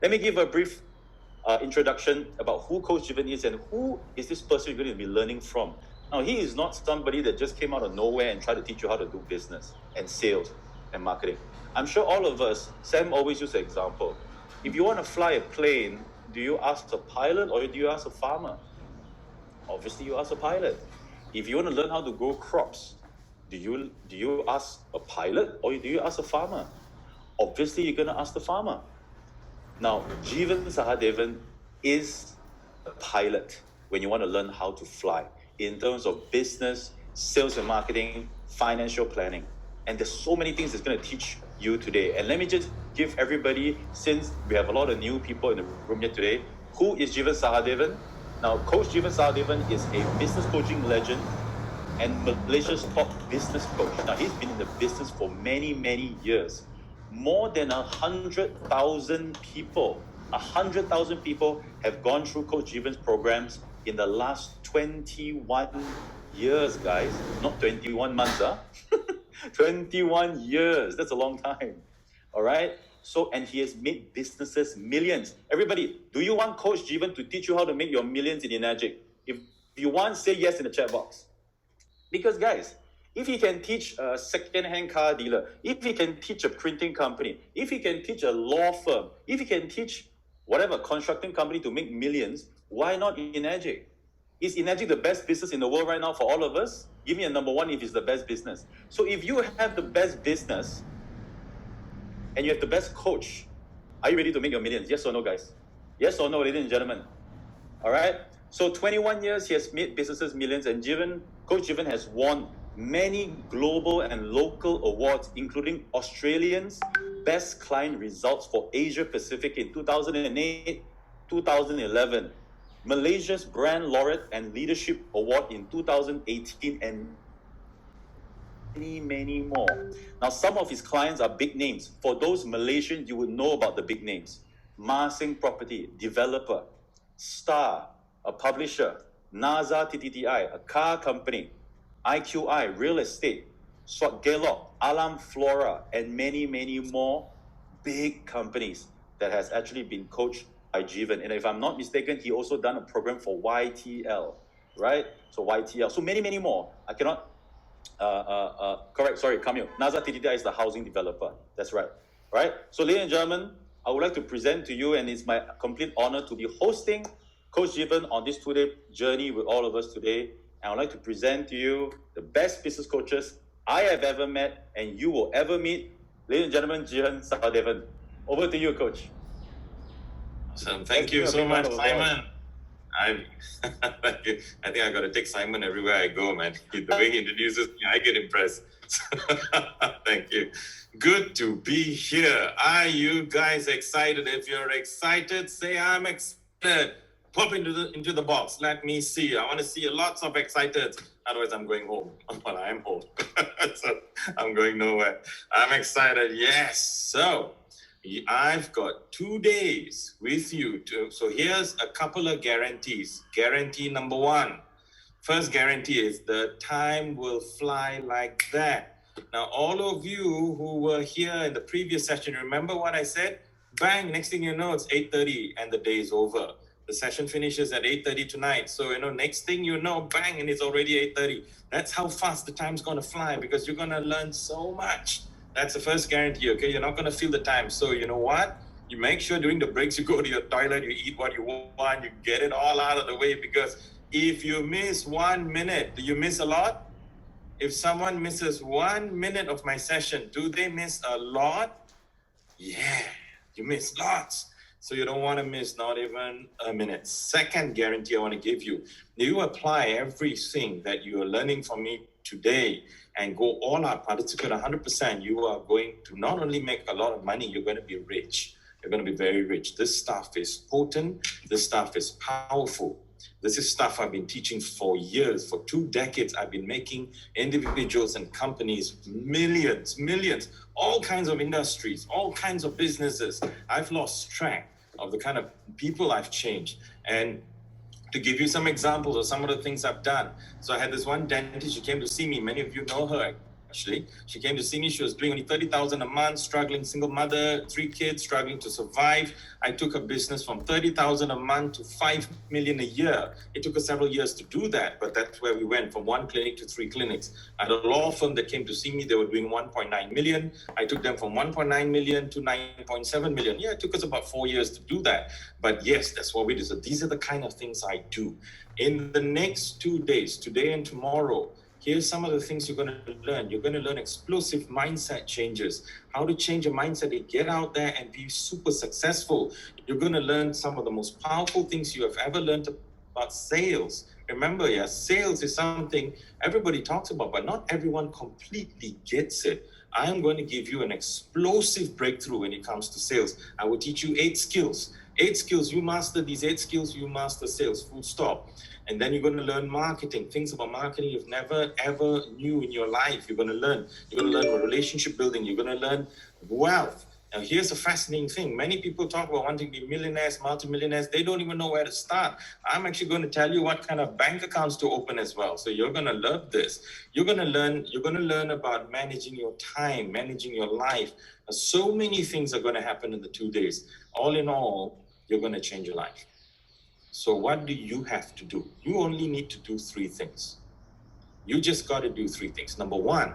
let me give a brief introduction about who Coach Jivan is and who is this person you're going to be learning from. Now, he is not somebody that just came out of nowhere and tried to teach you how to do business and sales and marketing. I'm sure all of us, Sam always used an example. If you want to fly a plane, do you ask a pilot or do you ask a farmer? Obviously, you ask a pilot. If you want to learn how to grow crops, do you ask a pilot or do you ask a farmer? Obviously, you're going to ask the farmer. Now, Jivan Sahadevan is a pilot when you want to learn how to fly in terms of business, sales and marketing, financial planning. And there's so many things it's going to teach you today. And let me just give everybody, since we have a lot of new people in the room here today, who is Jivan Sahadevan? Now, Coach Jivan Sahadevan is a business coaching legend and Malaysia's top business coach. Now, he's been in the business for many, many years. More than 100,000 people have gone through Coach Jivan's programs in the last 21 years, guys. Not 21 months, 21 years. That's a long time. All right? So, and he has made businesses millions. Everybody, do you want Coach Jivan to teach you how to make your millions in Enagic? If you want, say yes in the chat box. Because, guys, if he can teach a second-hand car dealer, if he can teach a printing company, if he can teach a law firm, if he can teach whatever constructing company to make millions, why not Enagic? Is Enagic the best business in the world right now for all of us? Give me a number one if it's the best business. So if you have the best business and you have the best coach, are you ready to make your millions? Yes or no, guys? Yes or no, ladies and gentlemen? All right? So 21 years, he has made businesses millions, and Coach Jivan has won many global and local awards, including Australians' Best Client Results for Asia Pacific in 2008, 2011, Malaysia's Brand Laureate and Leadership Award in 2018, and many, many more. Now, some of his clients are big names. For those Malaysians, you would know about the big names. Marsing Property, developer, Star, a publisher, NASA TTTI, a car company, IQI, real estate, Swat Gelok, Alam Flora, and many, many more big companies that has actually been coached by Jivan. And if I'm not mistaken, he also done a program for YTL, right? So YTL, so many, many more. I cannot, correct, sorry, Camille. NASA TTTI is the housing developer. That's right, right? So ladies and gentlemen, I would like to present to you, and it's my complete honor to be hosting Coach Jivan on this two-day journey with all of us today. And I'd like to present to you the best business coaches I have ever met and you will ever meet. Ladies and gentlemen, Jivan Sahadevan. Over to you, Coach. Awesome. Thank you so much, Simon. I think I got to take Simon everywhere I go, man. The way he introduces me, I get impressed. Thank you. Good to be here. Are you guys excited? If you're excited, say I'm excited. Pop into the box. Let me see. I want to see lots of excited. Otherwise, I'm going home. Well, I'm home. So I'm going nowhere. I'm excited. Yes. So I've got 2 days with you. So here's a couple of guarantees. Guarantee number one. First guarantee is the time will fly like that. Now, all of you who were here in the previous session, remember what I said? Bang, next thing you know, it's 8:30 and the day is over. The session finishes at 8:30 tonight. So, next thing you know, bang, and it's already 8:30. That's how fast the time's going to fly because you're going to learn so much. That's the first guarantee, okay? You're not going to feel the time. So, you know what? You make sure during the breaks, you go to your toilet, you eat what you want, you get it all out of the way, because if you miss 1 minute, do you miss a lot? If someone misses 1 minute of my session, do they miss a lot? Yeah, you miss lots. So you don't want to miss not even a minute. Second guarantee I want to give you, you apply everything that you are learning from me today and go all out, participate 100%, you are going to not only make a lot of money, you're going to be rich. You're going to be very rich. This stuff is potent. This stuff is powerful. This is stuff I've been teaching for years. For 2 decades, I've been making individuals and companies millions, all kinds of industries, all kinds of businesses. I've lost track of the kind of people I've changed. And to give you some examples of some of the things I've done. So I had this one dentist, she came to see me. Many of you know her actually. She came to see me. She was doing only 30,000 a month, struggling, single mother, 3 kids, struggling to survive. I took her business from 30,000 a month to 5 million a year. It took us several years to do that, but that's where we went, from 1 clinic to 3 clinics. I had a law firm that came to see me. They were doing 1.9 million. I took them from 1.9 million to 9.7 million. Yeah, it took us about 4 years to do that. But yes, that's what we do. So these are the kind of things I do. In the next 2 days, today and tomorrow, here's some of the things you're going to learn. You're going to learn explosive mindset changes, how to change your mindset to get out there and be super successful. You're going to learn some of the most powerful things you have ever learned about sales. Remember, yeah, sales is something everybody talks about, but not everyone completely gets it. I am going to give you an explosive breakthrough when it comes to sales. I will teach you 8 skills. 8 skills, you master these 8 skills, you master sales, full stop. And then you're going to learn marketing, things about marketing you've never ever knew in your life. You're going to learn relationship building. You're going to learn wealth. Now, here's a fascinating thing. Many people talk about wanting to be millionaires, multimillionaires. They don't even know where to start. I'm actually going to tell you what kind of bank accounts to open as well. So you're going to love this. You're going to learn about managing your time, managing your life. So many things are going to happen in the 2 days. All in all, you're going to change your life. So what do you have to do? You only need to do 3 things. You just got to do 3 things. Number 1,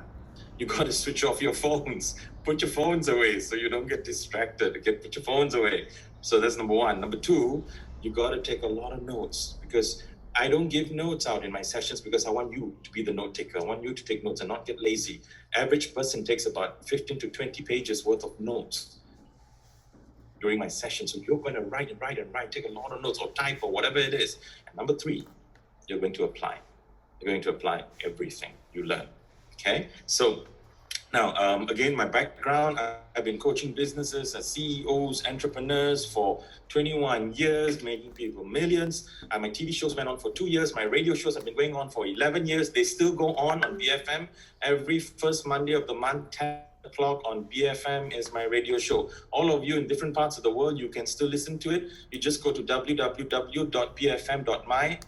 you got to switch off your phones. Put your phones away so you don't get distracted. Put your phones away. So that's number 1. Number 2, you got to take a lot of notes, because I don't give notes out in my sessions because I want you to be the note taker. I want you to take notes and not get lazy. Average person takes about 15 to 20 pages worth of notes during my session. So you're going to write, take a lot of notes or type or whatever it is. And number 3, you're going to apply. You're going to apply everything you learn. Okay? So now, again, my background, I've been coaching businesses as CEOs, entrepreneurs for 21 years, making people millions. My TV shows went on for 2 years. My radio shows have been going on for 11 years. They still go on BFM. Every first Monday of the month, 10 o'clock on BFM is my radio show. All of you in different parts of the world, you can still listen to it. You just go to www.bfm.my,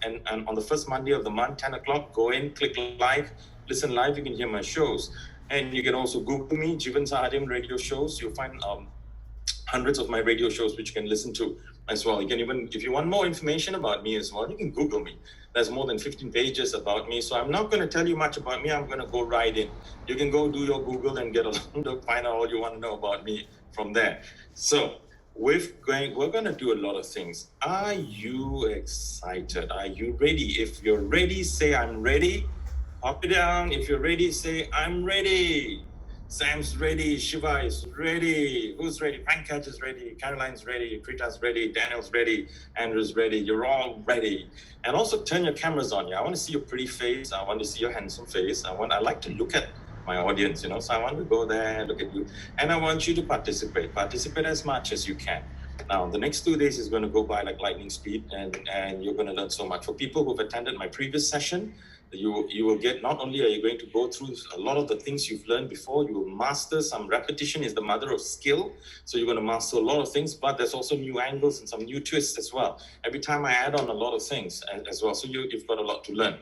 and on the first Monday of the month, 10 o'clock, go in, click live, listen live, you can hear my shows. And you can also Google me, Jivan Sahadevan radio shows. You'll find hundreds of my radio shows which you can listen to as well. You can even, if you want more information about me as well, you can Google me. There's more than 15 pages about me. So I'm not going to tell you much about me. I'm going to go right in. You can go do your Google and get find out all you want to know about me from there. So we're going to do a lot of things. Are you excited? Are you ready? If you're ready, say I'm ready. Pop it down. If you're ready, say I'm ready. Sam's ready. Shiva is ready. Who's ready? Pankaj is ready. Caroline's ready. Prita's ready. Daniel's ready. Andrew's ready. You're all ready. And also turn your cameras on. Yeah, I want to see your pretty face. I want to see your handsome face. I like to look at my audience, So I want to go there and look at you. And I want you to participate. Participate as much as you can. Now, the next 2 days is going to go by like lightning speed, and you're going to learn so much. For people who've attended my previous session, you will get, not only are you going to go through a lot of the things you've learned before, you will master some. Repetition is the mother of skill. So you're going to master a lot of things, but there's also new angles and some new twists as well. Every time I add on a lot of things as well. So you've got a lot to learn.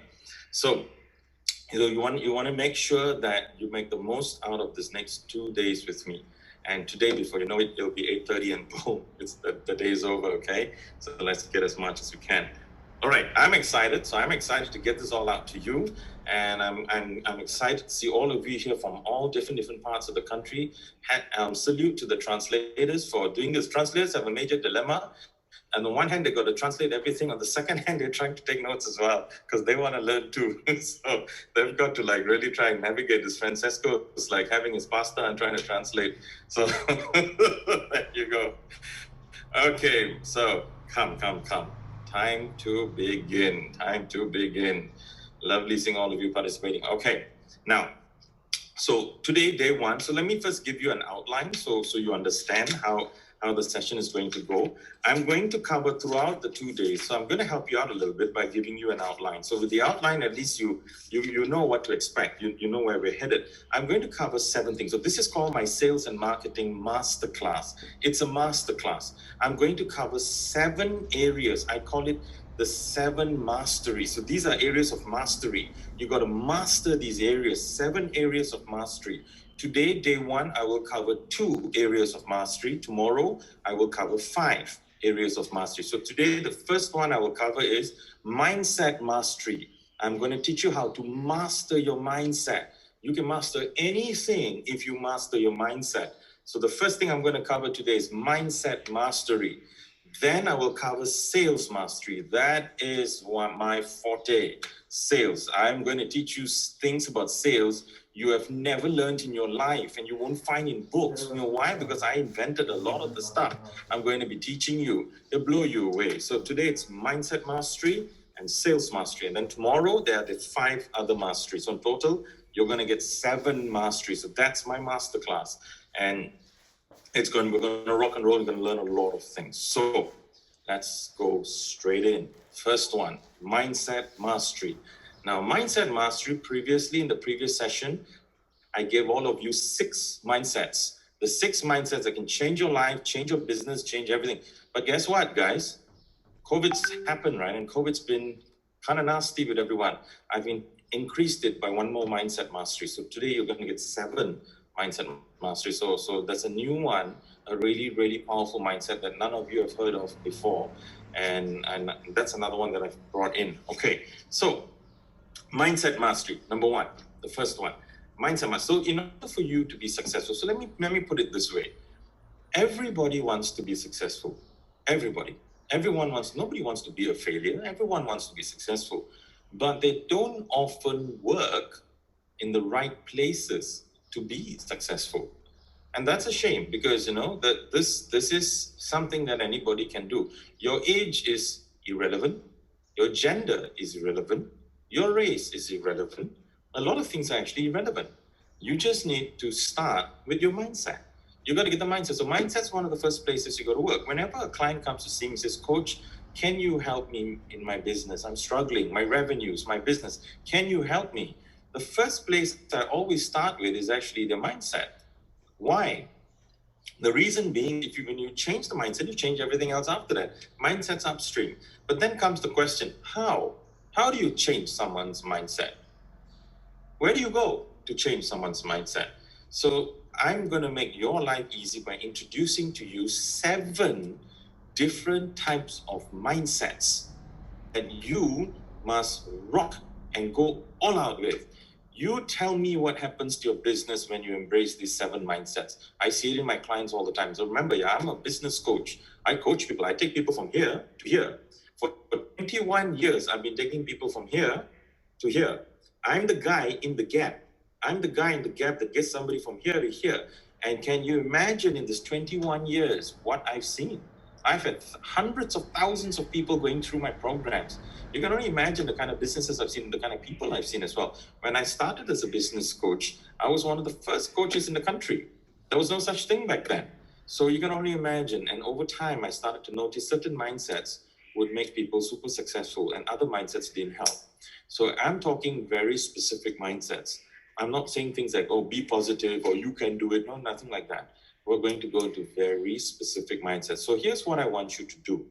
So you want to make sure that you make the most out of this next 2 days with me. And today, before you know it, it'll be 8:30 and boom, it's the day's over, okay? So let's get as much as we can. All right, I'm excited. So I'm excited to get this all out to you. And I'm excited to see all of you here from all different parts of the country. Salute to the translators for doing this. Translators have a major dilemma. On the one hand, they got to translate everything. On the second hand, they're trying to take notes as well because they want to learn too. So they've got to really try and navigate this. Francesco is like having his pasta and trying to translate. So there you go. Okay, so come. Time to begin. Lovely seeing all of you participating. Okay, now, so today, day 1. So let me first give you an outline so you understand how the session is going to go. I'm going to cover throughout the 2 days. So I'm going to help you out a little bit by giving you an outline. So with the outline, at least you know what to expect. You know where we're headed. I'm going to cover 7 things. So this is called my Sales and Marketing Masterclass. It's a masterclass. I'm going to cover 7 areas. I call it the 7 masteries. So these are areas of mastery. You got to master these areas, 7 areas of mastery. Today, day 1, I will cover 2 areas of mastery. Tomorrow, I will cover 5 areas of mastery. So today, the first one I will cover is mindset mastery. I'm going to teach you how to master your mindset. You can master anything if you master your mindset. So the first thing I'm going to cover today is mindset mastery. Then I will cover sales mastery. That is my forte, sales. I'm going to teach you things about sales you have never learned in your life and you won't find in books. You know why? Because I invented a lot of the stuff I'm going to be teaching you. They'll blow you away. So today it's mindset mastery and sales mastery. And then tomorrow there are the 5 other masteries. So in total, you're going to get 7 masteries. So that's my masterclass. And we're going to rock and roll. We're going to learn a lot of things. So let's go straight in. First one, mindset mastery. Now, mindset mastery, previously in the previous session, I gave all of you 6 mindsets. The 6 mindsets that can change your life, change your business, change everything. But guess what, guys? COVID's happened, right? And COVID's been kind of nasty with everyone. I've increased it by 1 more mindset mastery. So today you're going to get 7 mindset mastery. So that's a new one, a really, really powerful mindset that none of you have heard of before. And that's another one that I've brought in. Okay, so mindset mastery, number 1, the first one, mindset mastery. So in order for you to be successful, so let me put it this way. Everybody wants to be successful. Everybody. Nobody wants to be a failure. Everyone wants to be successful. But they don't often work in the right places to be successful. And that's a shame because, that this is something that anybody can do. Your age is irrelevant. Your gender is irrelevant. Your race is irrelevant. A lot of things are actually irrelevant. You just need to start with your mindset. You got to get the mindset. So mindset's one of the first places you got to work. Whenever a client comes to see me and says, Coach, can you help me in my business? I'm struggling, my revenues, my business. Can you help me? The first place I always start with is actually the mindset. Why? The reason being, when you change the mindset, you change everything else after that. Mindset's upstream. But then comes the question, how? How do you change someone's mindset? Where do you go to change someone's mindset? So I'm going to make your life easy by introducing to you 7 different types of mindsets that you must rock and go all out with. You tell me what happens to your business when you embrace these 7 mindsets. I see it in my clients all the time. So remember, I'm a business coach. I coach people. I take people from here to here. For 21 years, I've been taking people from here to here. I'm the guy in the gap. I'm the guy in the gap that gets somebody from here to here. And can you imagine in this 21 years what I've seen? I've had hundreds of thousands of people going through my programs. You can only imagine the kind of businesses I've seen, the kind of people I've seen as well. When I started as a business coach, I was one of the first coaches in the country. There was no such thing back then. So you can only imagine. And over time, I started to notice certain mindsets would make people super successful and other mindsets didn't help. So I'm talking very specific mindsets. I'm not saying things like, oh, be positive or you can do it. No, nothing like that. We're going to go into very specific mindsets. So here's what I want you to do.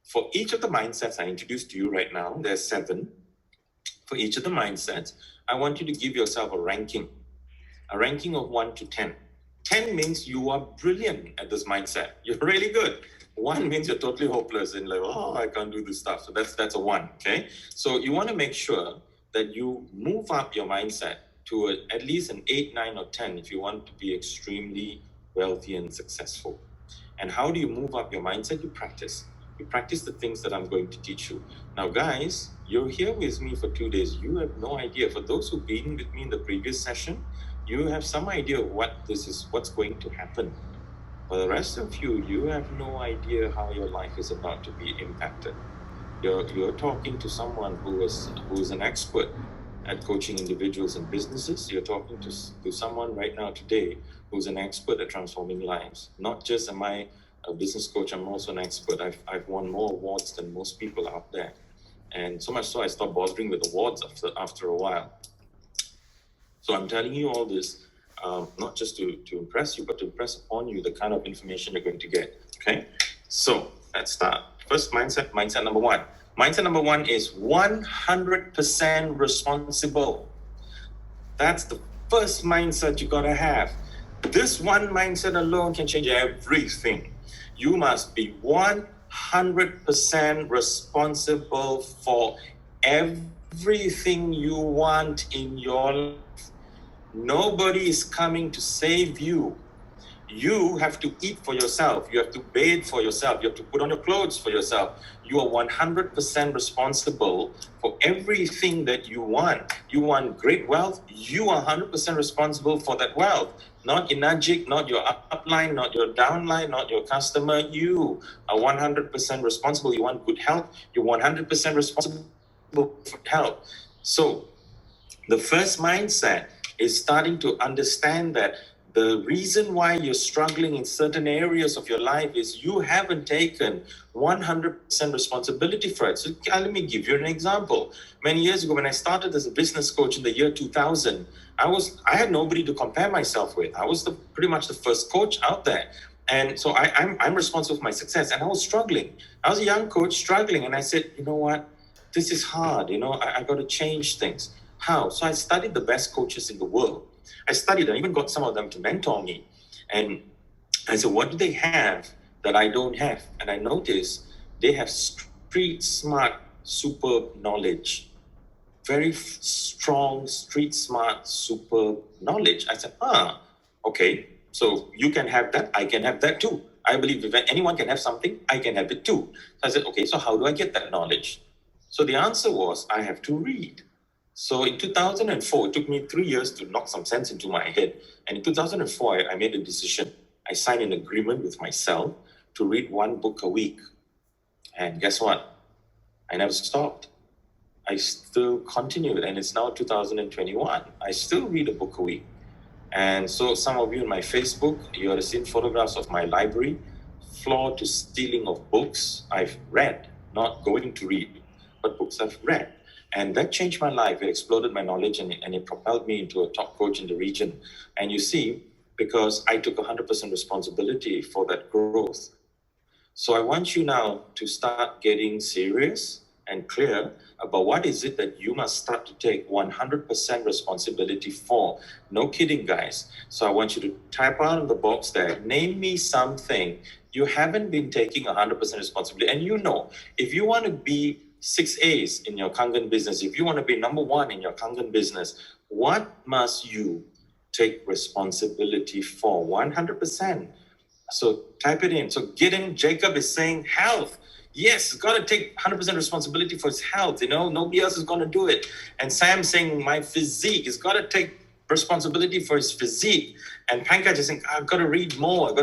For each of the mindsets I introduced to you right now, there's 7. For each of the mindsets, I want you to give yourself a ranking of 1 to 10. 10 means you are brilliant at this mindset. You're really good. 1 means you're totally hopeless and like, oh, I can't do this stuff. So that's a 1, okay? So you want to make sure that you move up your mindset to at least an 8, 9, or 10 if you want to be extremely wealthy and successful. And how do you move up your mindset? You practice. You practice the things that I'm going to teach you. Now, guys, you're here with me for 2 days. You have no idea. For those who've been with me in the previous session, you have some idea of what's going to happen. For the rest of you, you have no idea how your life is about to be impacted. You're talking to someone who is an expert at coaching individuals and businesses. You're talking to someone right now today who's an expert at transforming lives. Not just am I a business coach, I'm also an expert. I've won more awards than most people out there. And so much so I stopped bothering with awards after a while. So I'm telling you all this, not just to impress you, but to impress upon you the kind of information you're going to get, okay? So let's start. First mindset number 1. Mindset number 1 is 100% responsible. That's the first mindset you gotta have. This one mindset alone can change everything. You must be 100% responsible for everything you want in your life. Nobody is coming to save you. You have to eat for yourself. You have to bathe for yourself. You have to put on your clothes for yourself. You are 100% responsible for everything that you want. You want great wealth. You are 100% responsible for that wealth. Not Inagic, not your upline, not your downline, not your customer. You are 100% responsible. You want good health. You're 100% responsible for health. So the first mindset is starting to understand that the reason why you're struggling in certain areas of your life is you haven't taken 100% responsibility for it. So let me give you an example. Many years ago, when I started as a business coach in the year 2000, I had nobody to compare myself with. I was pretty much the first coach out there. And so I'm responsible for my success. And I was struggling. I was a young coach struggling. And I said, you know what? This is hard. I got to change things. How? So I studied the best coaches in the world. I studied and even got some of them to mentor me. And I said, what do they have that I don't have? And I noticed they have street smart, super knowledge. Very strong, street smart, super knowledge. I said, okay. So you can have that. I can have that too. I believe if anyone can have something, I can have it too. So I said, okay, so how do I get that knowledge? So the answer was, I have to read. So in 2004, it took me 3 years to knock some sense into my head. And in 2004, I made a decision. I signed an agreement with myself to read 1 book a week. And guess what? I never stopped. I still continued. And it's now 2021. I still read a book a week. And so some of you in my Facebook, you have seen photographs of my library, floor to ceiling of books I've read, not going to read, but books I've read. And that changed my life. It exploded my knowledge and it propelled me into a top coach in the region. And you see, because I took 100% responsibility for that growth. So I want you now to start getting serious and clear about what is it that you must start to take 100% responsibility for. No kidding, guys. So I want you to type out in the box there, name me something you haven't been taking 100% responsibility. And if you want to be 6 A's in your Kangen business, if you want to be number 1 in your Kangen business, what must you take responsibility for? 100%. So type it in. So Gideon Jacob is saying health. Yes, he's got to take 100% responsibility for his health. Nobody else is going to do it. And Sam saying my physique. He's got to take responsibility for his physique. And Pankaj is saying, I've got to read more.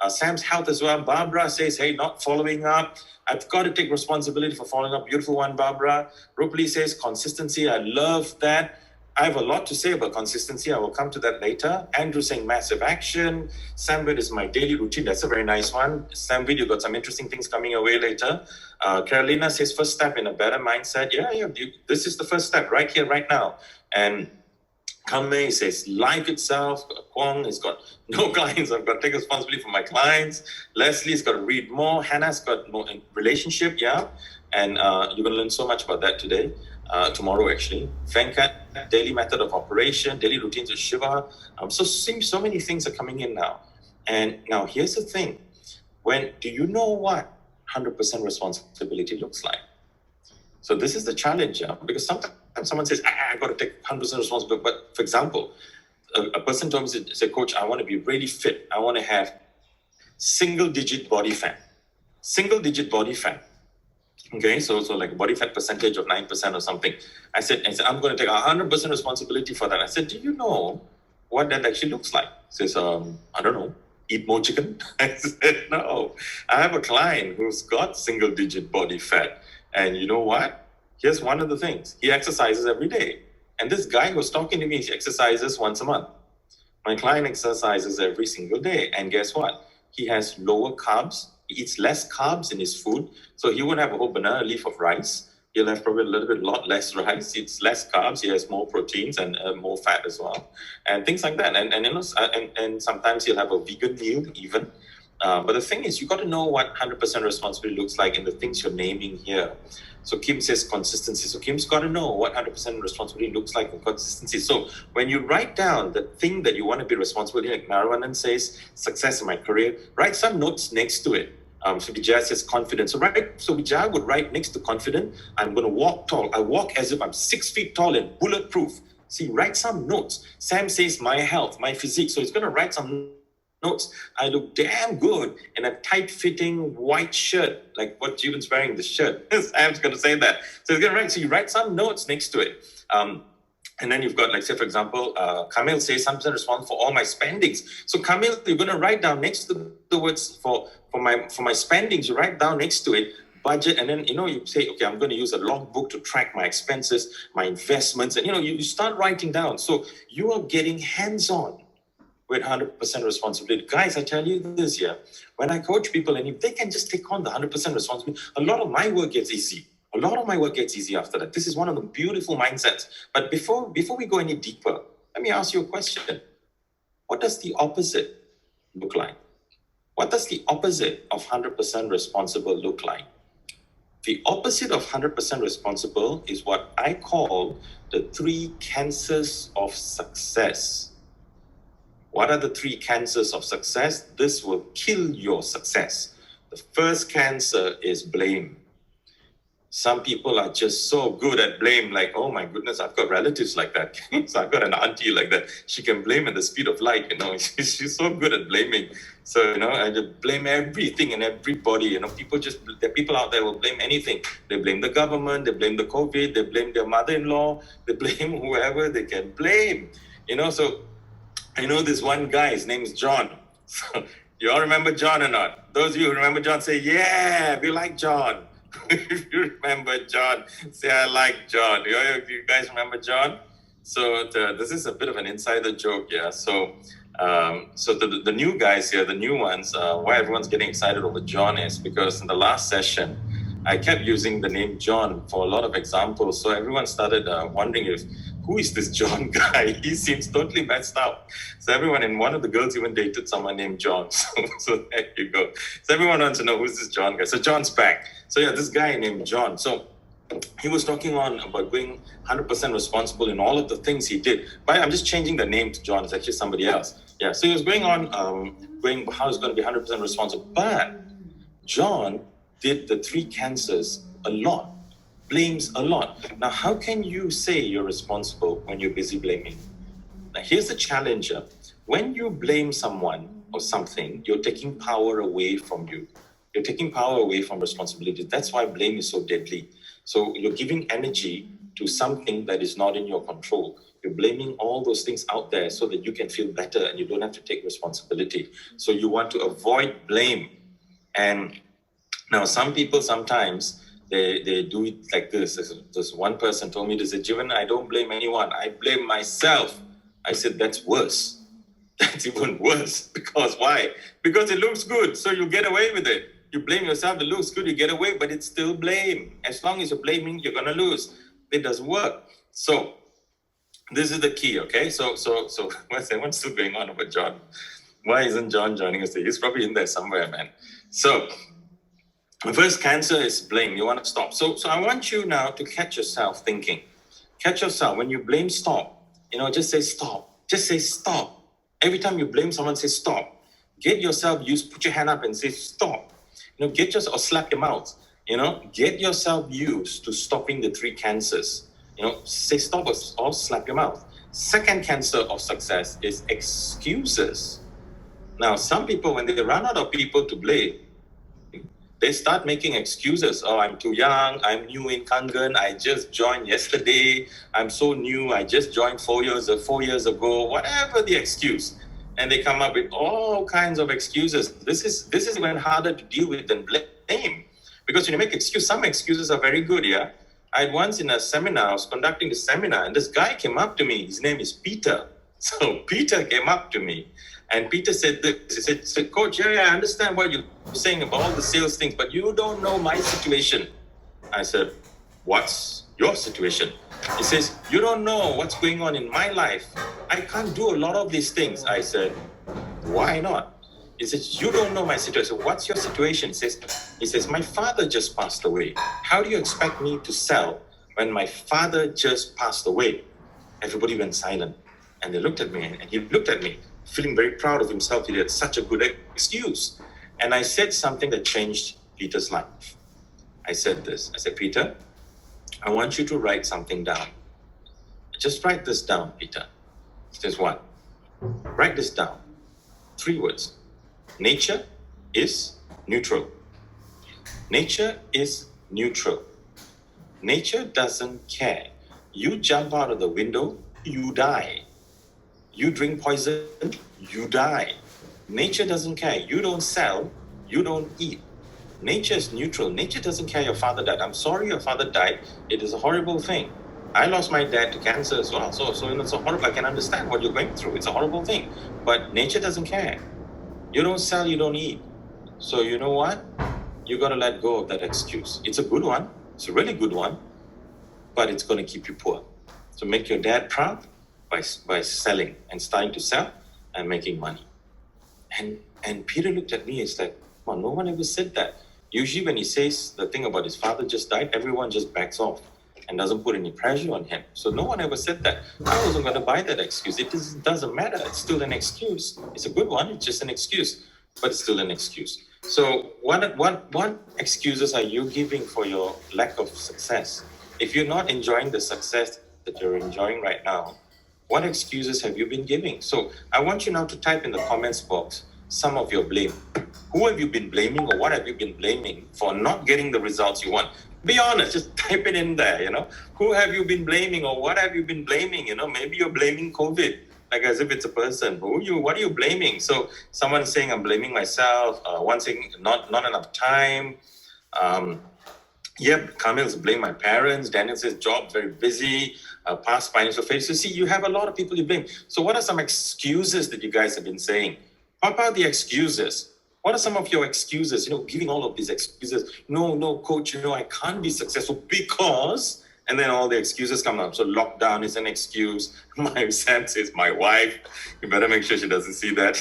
Sam's health as well. Barbara says, hey, not following up. I've got to take responsibility for following up. Beautiful one, Barbara. Rupali says consistency. I love that. I have a lot to say about consistency. I will come to that later. Andrew saying massive action. Samvid is my daily routine. That's a very nice one. Samvid, you got some interesting things coming your way later. Carolina says first step in a better mindset. Yeah. This is the first step right here, right now. And Kamei says life itself. Kwong has got no clients. I've got to take responsibility for my clients. Leslie's got to read more. Hannah's got more in relationship. Yeah. And you're going to learn so much about that today. Tomorrow, actually. Venkat, daily method of operation, daily routines with Shiva. So many things are coming in now. And now here's the thing. Do you know what 100% responsibility looks like? So this is the challenge, because sometimes someone says, I've got to take 100% responsibility. But for example, a person told me, say, Coach, I want to be really fit. I want to have single-digit body fat. Single-digit body fat. Okay, so like a body fat percentage of 9% or something. I said, I'm going to take 100% responsibility for that. I said, do you know what that actually looks like? He says, I don't know, eat more chicken? I said, no. I have a client who's got single-digit body fat. And you know what? Here's one of the things. He exercises every day. And this guy who's talking to me, he exercises once a month. My client exercises every single day. And guess what? He has lower carbs. He eats less carbs in his food. So he won't have a whole banana leaf of rice. He'll have probably a lot less rice. He eats less carbs. He has more proteins and more fat as well. And things like that. And sometimes he'll have a vegan meal even. But the thing is, you got to know what 100% responsibility looks like in the things you're naming here. So Kim says consistency. So Kim's got to know what 100% responsibility looks like in consistency. So when you write down the thing that you want to be responsible in, like Narayanan says, success in my career, write some notes next to it. So Vijay says confidence. So Vijay would write next to confident, I'm going to walk tall. I walk as if I'm 6 feet tall and bulletproof. See, write some notes. Sam says my health, my physique. So he's going to write some notes. I look damn good in a tight-fitting white shirt, like what Jeevan's wearing, the shirt. Sam's going to say that. So he's going to write. So you write some notes next to it. And then you've got, like, say, for example, Kamil says, I'm responsible for all my spendings. So Kamil, you're going to write down next to the words for my spendings, you write down next to it, budget, and then, you say, okay, I'm going to use a logbook to track my expenses, my investments, and, you start writing down. So you are getting hands-on with 100% responsibility. Guys, I tell you this, when I coach people, and if they can just take on the 100% responsibility, a lot of my work gets easy. A lot of my work gets easy after that. This is one of the beautiful mindsets. But before we go any deeper, let me ask you a question. What does the opposite look like? What does the opposite of 100% responsible look like? The opposite of 100% responsible is what I call the 3 cancers of success. What are the 3 cancers of success? This will kill your success. The first cancer is blame. Some people are just so good at blame, like, oh my goodness, I've got relatives like that. So I've got an auntie like that. She can blame at the speed of light, She's so good at blaming. So, I just blame everything and everybody. There are people out there who will blame anything. They blame the government, they blame the COVID, they blame their mother-in-law, they blame whoever they can blame. So I know this one guy, his name is John. So you all remember John or not? Those of you who remember John say, yeah, we like John. If you remember John, say I like John. You guys remember John? So this is a bit of an insider joke, yeah. So the new guys here, the new ones, why everyone's getting excited over John is because in the last session, I kept using the name John for a lot of examples. So everyone started wondering who is this John guy? He seems totally messed up. So everyone, and one of the girls even dated someone named John. So there you go. So everyone wants to know who's this John guy. So John's back. So this guy named John. So he was talking on about being 100% responsible in all of the things he did. But I'm just changing the name to John. It's actually somebody else. Yeah. So he was going on, how he's going to be 100% responsible. But John did the 3 cancers a lot. Blames a lot. Now, how can you say you're responsible when you're busy blaming? Now, here's the challenge. When you blame someone or something, you're taking power away from you. You're taking power away from responsibility. That's why blame is so deadly. So you're giving energy to something that is not in your control. You're blaming all those things out there so that you can feel better and you don't have to take responsibility. So you want to avoid blame. And now some people sometimes, they do it like this. This one person told me, they said, Jivan, I don't blame anyone. I blame myself. I said, that's worse. That's even worse. Because why? Because it looks good. So you get away with it. You blame yourself. It looks good. You get away, but it's still blame. As long as you're blaming, you're going to lose. It doesn't work. So this is the key. Okay. So what's still going on with John? Why isn't John joining us today? He's probably in there somewhere, man. So the first cancer is blame. You want to stop. So I want you now to catch yourself thinking. Catch yourself. When you blame, stop. Just say stop. Just say stop. Every time you blame someone, say stop. Get yourself used. Put your hand up and say stop. Get yourself, or slap your mouth. Get yourself used to stopping the 3 cancers. Say stop or slap your mouth. Second cancer of success is excuses. Now, some people, when they run out of people to blame, they start making excuses. Oh, I'm too young. I'm new in Kangen. I just joined yesterday. I'm so new. I just joined 4 years ago. Whatever the excuse. And they come up with all kinds of excuses. This is even harder to deal with than blame. Because when you make excuses, some excuses are very good, yeah? I had once in a seminar, I was conducting the seminar, and this guy came up to me. His name is Peter. So Peter came up to me. And Peter said this. He said, Coach, yeah, I understand what you're saying about all the sales things, but you don't know my situation. I said, what's your situation? He says, you don't know what's going on in my life. I can't do a lot of these things. I said, why not? He says, you don't know my situation. What's your situation? He says, my father just passed away. How do you expect me to sell when my father just passed away? Everybody went silent. And they looked at me, and he looked at me, feeling very proud of himself. He had such a good excuse. And I said something that changed Peter's life. I said this. I said, Peter, I want you to write something down. Just write this down, Peter. He says, what? Write this down. 3 words. Nature is neutral. Nature is neutral. Nature doesn't care. You jump out of the window, you die. You drink poison, you die. Nature doesn't care. You don't sell, you don't eat. Nature is neutral. Nature doesn't care your father died. I'm sorry your father died. It is a horrible thing. I lost my dad to cancer as well. So it's a horrible, I can understand what you're going through. It's a horrible thing. But nature doesn't care. You don't sell, you don't eat. So you know what? You got to let go of that excuse. It's a good one. It's a really good one. But it's going to keep you poor. So make your dad proud by selling and starting to sell and making money. And Peter looked at me and said, well, no one ever said that. Usually when he says the thing about his father just died, everyone just backs off and doesn't put any pressure on him. So no one ever said that. I wasn't going to buy that excuse. It doesn't matter. It's still an excuse. It's a good one. It's just an excuse, but it's still an excuse. So what excuses are you giving for your lack of success? If you're not enjoying the success that you're enjoying right now, what excuses have you been giving? So I want you now to type in the comments box some of your blame. Who have you been blaming, or what have you been blaming for not getting the results you want? Be honest, just type it in there, Who have you been blaming, or what have you been blaming? Maybe you're blaming COVID, like as if it's a person. What are you blaming? So someone's saying, I'm blaming myself. One saying, not enough time. Kamil's blame my parents. Daniel says, job, very busy. Past financial failure. So see, you have a lot of people you blame. So what are some excuses that you guys have been saying? What about the excuses? What are some of your excuses? Giving all of these excuses. No, coach, I can't be successful because, and then all the excuses come up. So lockdown is an excuse. My Sam says, my wife. You better make sure she doesn't see that.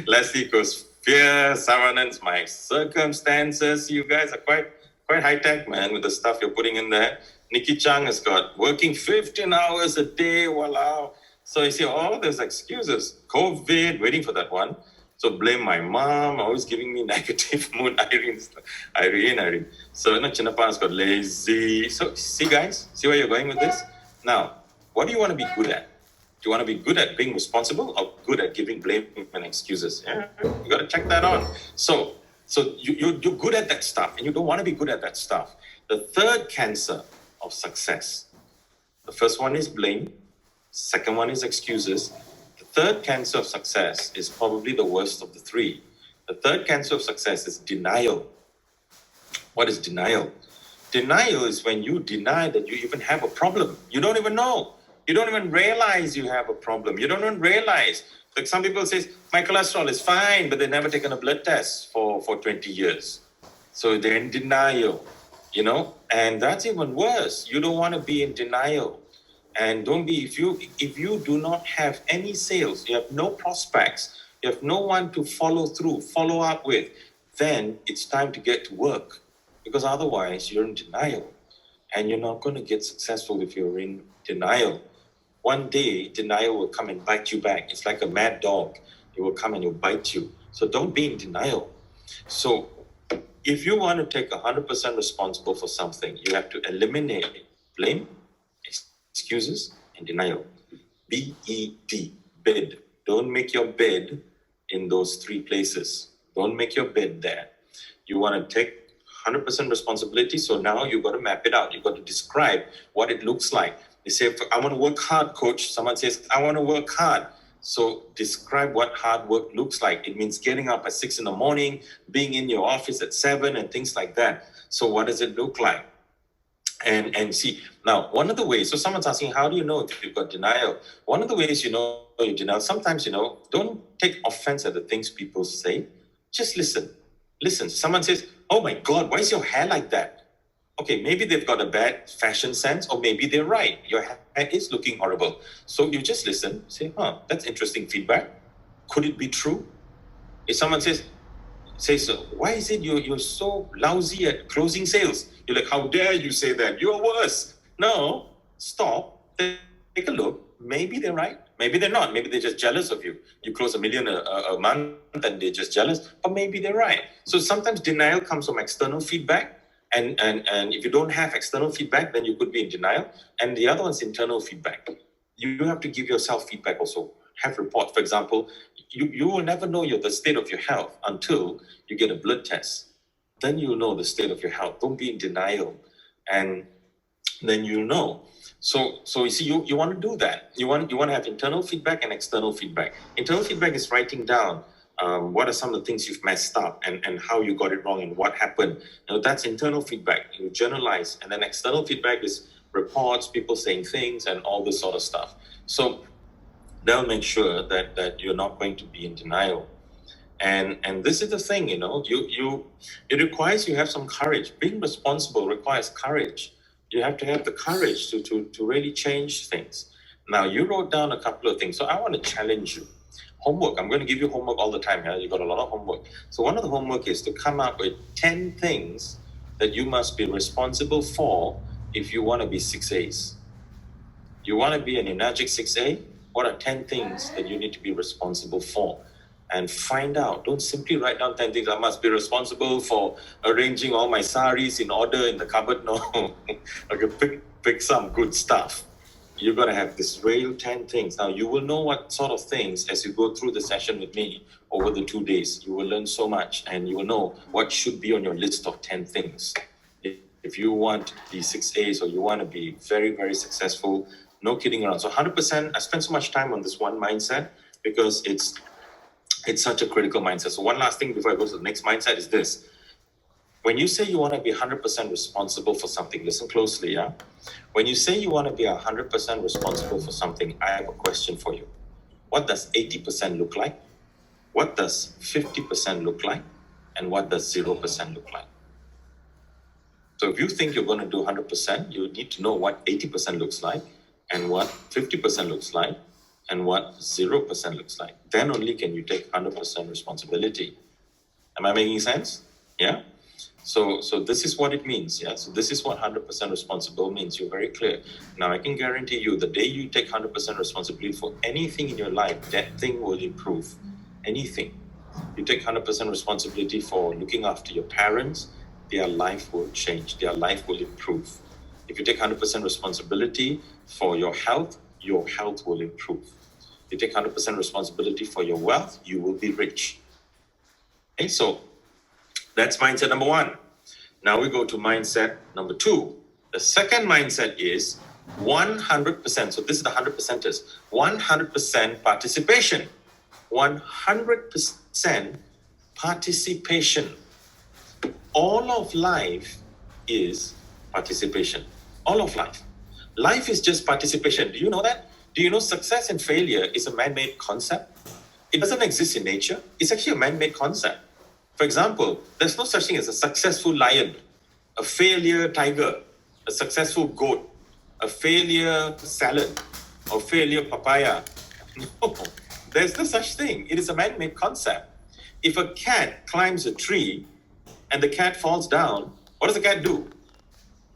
Leslie goes, fear. Saravanan's my circumstances. You guys are quite high tech, man, with the stuff you're putting in there. Nikki Chang has got working 15 hours a day. Wow. So you see all those excuses. COVID, waiting for that one. So blame my mom, always giving me negative mood. Irene. So Chinnapan's got lazy. So see guys, see where you're going with this? Now, what do you want to be good at? Do you want to be good at being responsible or good at giving blame and excuses? Yeah, you got to check that on. So you're good at that stuff and you don't want to be good at that stuff. The third cancer of success. The first one is blame. Second one is excuses. The third cancer of success is probably the worst of the three. The third cancer of success is denial. What is denial? Denial is when you deny that you even have a problem. You don't even know. You don't even realize you have a problem. You don't even realize. Like some people say, my cholesterol is fine, but they've never taken a blood test for 20 years. So they're in denial, and that's even worse. You don't want to be in denial. And don't be, if you do not have any sales, you have no prospects, you have no one to follow up with, then it's time to get to work. Because otherwise you're in denial. And you're not going to get successful if you're in denial. One day, denial will come and bite you back. It's like a mad dog. It will come and it will bite you. So don't be in denial. So if you want to take 100% responsible for something, you have to eliminate blame, excuses, and denial. B-E-D, bed. Don't make your bed in those three places. Don't make your bed there. You want to take 100% responsibility. So now you've got to map it out. You've got to describe what it looks like. They say, I want to work hard, coach. Someone says, I want to work hard. So describe what hard work looks like. It means getting up at 6 a.m, being in your office at 7 and things like that. So what does it look like? And see, now, one of the ways, so someone's asking, how do you know if you've got denial? One of the ways you know you denial, sometimes, don't take offense at the things people say. Just listen. Listen. Someone says, oh my God, why is your hair like that? Okay, maybe they've got a bad fashion sense, or maybe they're right. Your hair is looking horrible. So you just listen, say, that's interesting feedback. Could it be true? If someone says, why is it you're so lousy at closing sales? You're like, how dare you say that? You're worse. No, stop, take a look. Maybe they're right. Maybe they're not. Maybe they're just jealous of you. You close $1 million a month and they're just jealous. Or maybe they're right. So sometimes denial comes from external feedback. And if you don't have external feedback, then you could be in denial. And the other one's internal feedback. You have to give yourself feedback also. Have reports. For example, you will never know the state of your health until you get a blood test. Then you'll know the state of your health. Don't be in denial. And then you'll know. So you see, you want to do that. You want to have internal feedback and external feedback. Internal feedback is writing down what are some of the things you've messed up and how you got it wrong and what happened. That's internal feedback. You journalize. And then external feedback is reports, people saying things, and all this sort of stuff. So they'll make sure that you're not going to be in denial. And this is the thing, it requires you have some courage. Being responsible requires courage. You have to have the courage to really change things. Now, you wrote down a couple of things, so I want to challenge you. Homework. I'm going to give you homework all the time. You've got a lot of homework. So one of the homework is to come up with 10 things that you must be responsible for if you want to be 6As. You want to be an Enagic 6A? What are 10 things that you need to be responsible for? And find out. Don't simply write down 10 things. I must be responsible for arranging all my saris in order in the cupboard. No. Okay, pick some good stuff. You're going to have this real 10 things. Now, you will know what sort of things as you go through the session with me over the 2 days. You will learn so much and you will know what should be on your list of 10 things. If you want to be 6As or you want to be very, very successful, no kidding around. So 100%, I spent so much time on this one mindset because it's such a critical mindset. So one last thing before I go to the next mindset is this. When you say you want to be 100% responsible for something, listen closely, yeah? When you say you want to be 100% responsible for something, I have a question for you. What does 80% look like? What does 50% look like? And what does 0% look like? So if you think you're going to do 100%, you need to know what 80% looks like and what 50% looks like and what 0% looks like. Then only can you take 100% responsibility. Am I making sense? Yeah? So this is what it means, yeah? So this is what 100% responsible means. You're very clear. Now, I can guarantee you, the day you take 100% responsibility for anything in your life, that thing will improve. Anything. You take 100% responsibility for looking after your parents, their life will change. Their life will improve. If you take 100% responsibility for your health will improve. You take 100% responsibility for your wealth, you will be rich. Okay, so that's mindset number 1. Now we go to mindset number 2. The second mindset is 100%. So this is the 100%ers. 100% participation. 100% participation. All of life is participation. All of life. Life is just participation. Do you know that? Do you know success and failure is a man-made concept? It doesn't exist in nature. It's actually a man-made concept. For example, there's no such thing as a successful lion, a failure tiger, a successful goat, a failure salad, or failure papaya. No, there's no such thing. It is a man-made concept. If a cat climbs a tree and the cat falls down, what does the cat do?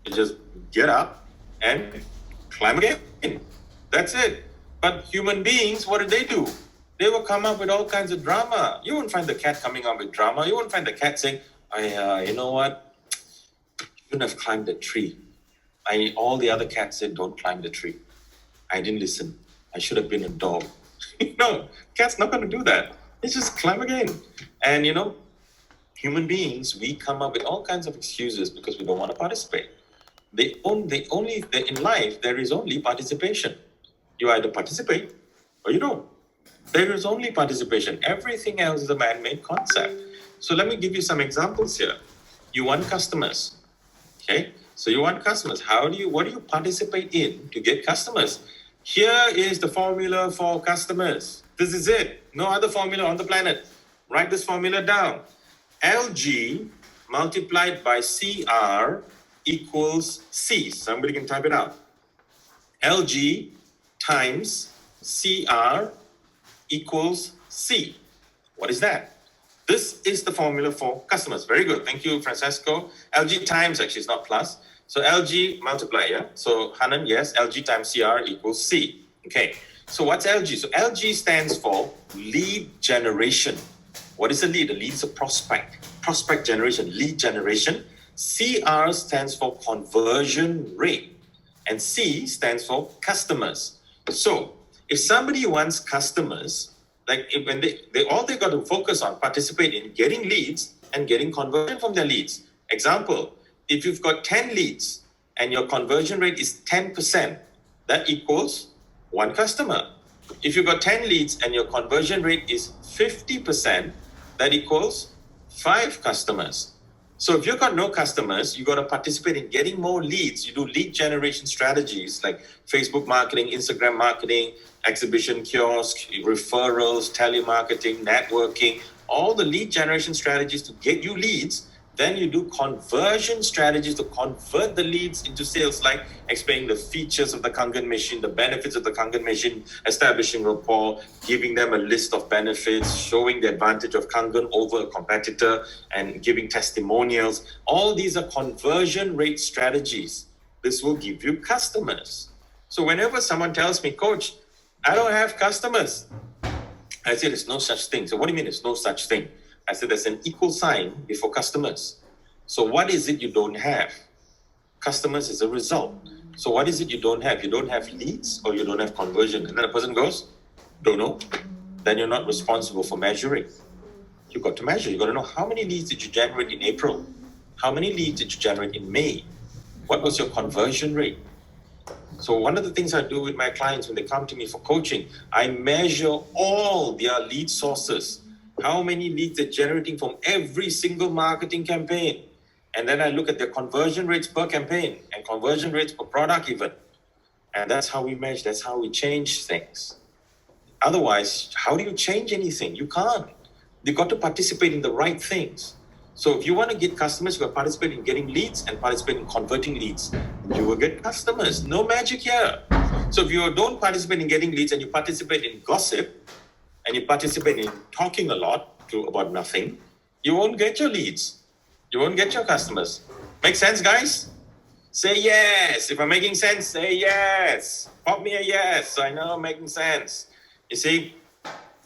It just get up and climb again. That's it. But human beings, what do? They will come up with all kinds of drama. You won't find the cat coming up with drama. You won't find the cat saying, you know what? You shouldn't have climbed the tree. All the other cats said, don't climb the tree. I didn't listen. I should have been a dog. No, cat's not going to do that. It's just climb again. And human beings, we come up with all kinds of excuses because we don't want to participate. In life, there is only participation. You either participate or you don't. There is only participation. Everything else is a man-made concept. So let me give you some examples here. You want customers. Okay? So you want customers. What do you participate in to get customers? Here is the formula for customers. This is it. No other formula on the planet. Write this formula down. LG multiplied by CR equals C. Somebody can type it out. LG times CR equals C. What is that? This is the formula for customers. Very good. Thank you, Francesco. LG times actually is not plus. So LG multiply, yeah? So Hanan, yes, LG times CR equals C. Okay. So what's LG? So LG stands for lead generation. What is a lead? A lead is a prospect. Prospect generation, lead generation. CR stands for conversion rate. And C stands for customers. So if somebody wants customers, like when they all they got to focus on, participate in getting leads and getting conversion from their leads. Example, if you've got 10 leads and your conversion rate is 10%, that equals one customer. If you've got 10 leads and your conversion rate is 50%, that equals 5 customers. So if you've got no customers, you got to participate in getting more leads. You do lead generation strategies like Facebook marketing, Instagram marketing, exhibition kiosk, referrals, telemarketing, networking, all the lead generation strategies to get you leads. Then you do conversion strategies to convert the leads into sales, like explaining the features of the Kangen machine, the benefits of the Kangen machine, establishing rapport, giving them a list of benefits, showing the advantage of Kangen over a competitor, and giving testimonials. All these are conversion rate strategies. This will give you customers. So whenever someone tells me, Coach, I don't have customers, I say there's no such thing. So what do you mean there's no such thing? I said there's an equal sign before customers. So what is it you don't have? Customers is a result. So what is it you don't have? You don't have leads or you don't have conversion. And then the person goes, don't know. Then you're not responsible for measuring. You've got to measure. You've got to know how many leads did you generate in April? How many leads did you generate in May? What was your conversion rate? So one of the things I do with my clients when they come to me for coaching, I measure all their lead sources. How many leads they're generating from every single marketing campaign. And then I look at their conversion rates per campaign and conversion rates per product even. And that's how we measure, that's how we change things. Otherwise, how do you change anything? You can't. You've got to participate in the right things. So if you want to get customers, you got to participate in getting leads and participate in converting leads. You will get customers. No magic here. So if you don't participate in getting leads and you participate in gossip, and you participate in talking a lot about nothing, you won't get your leads. You won't get your customers. Make sense, guys? Say yes. If I'm making sense, say yes. Pop me a yes. So I know I'm making sense. You see?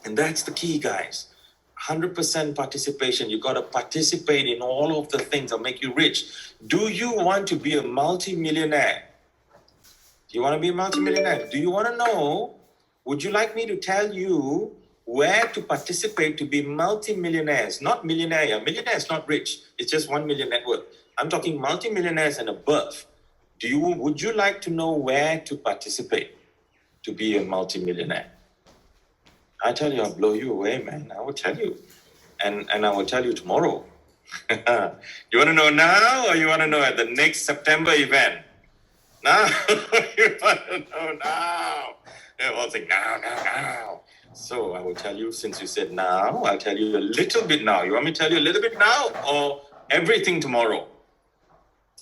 And that's the key, guys. 100% participation. You got to participate in all of the things that make you rich. Do you want to be a multi-millionaire? Do you want to be a multi-millionaire? Do you want to know? Would you like me to tell you where to participate to be multi-millionaires? Not millionaire. Millionaire is not rich. It's just 1 million net worth. I'm talking multi-millionaires and above. Would you like to know where to participate to be a multi-millionaire? I tell you, I'll blow you away, man. I will tell you. And I will tell you tomorrow. You want to know now or you want to know at the next September event? Now? You want to know now? Everyone's like, now. So I will tell you, since you said now, I'll tell you a little bit now. You want me to tell you a little bit now or everything tomorrow?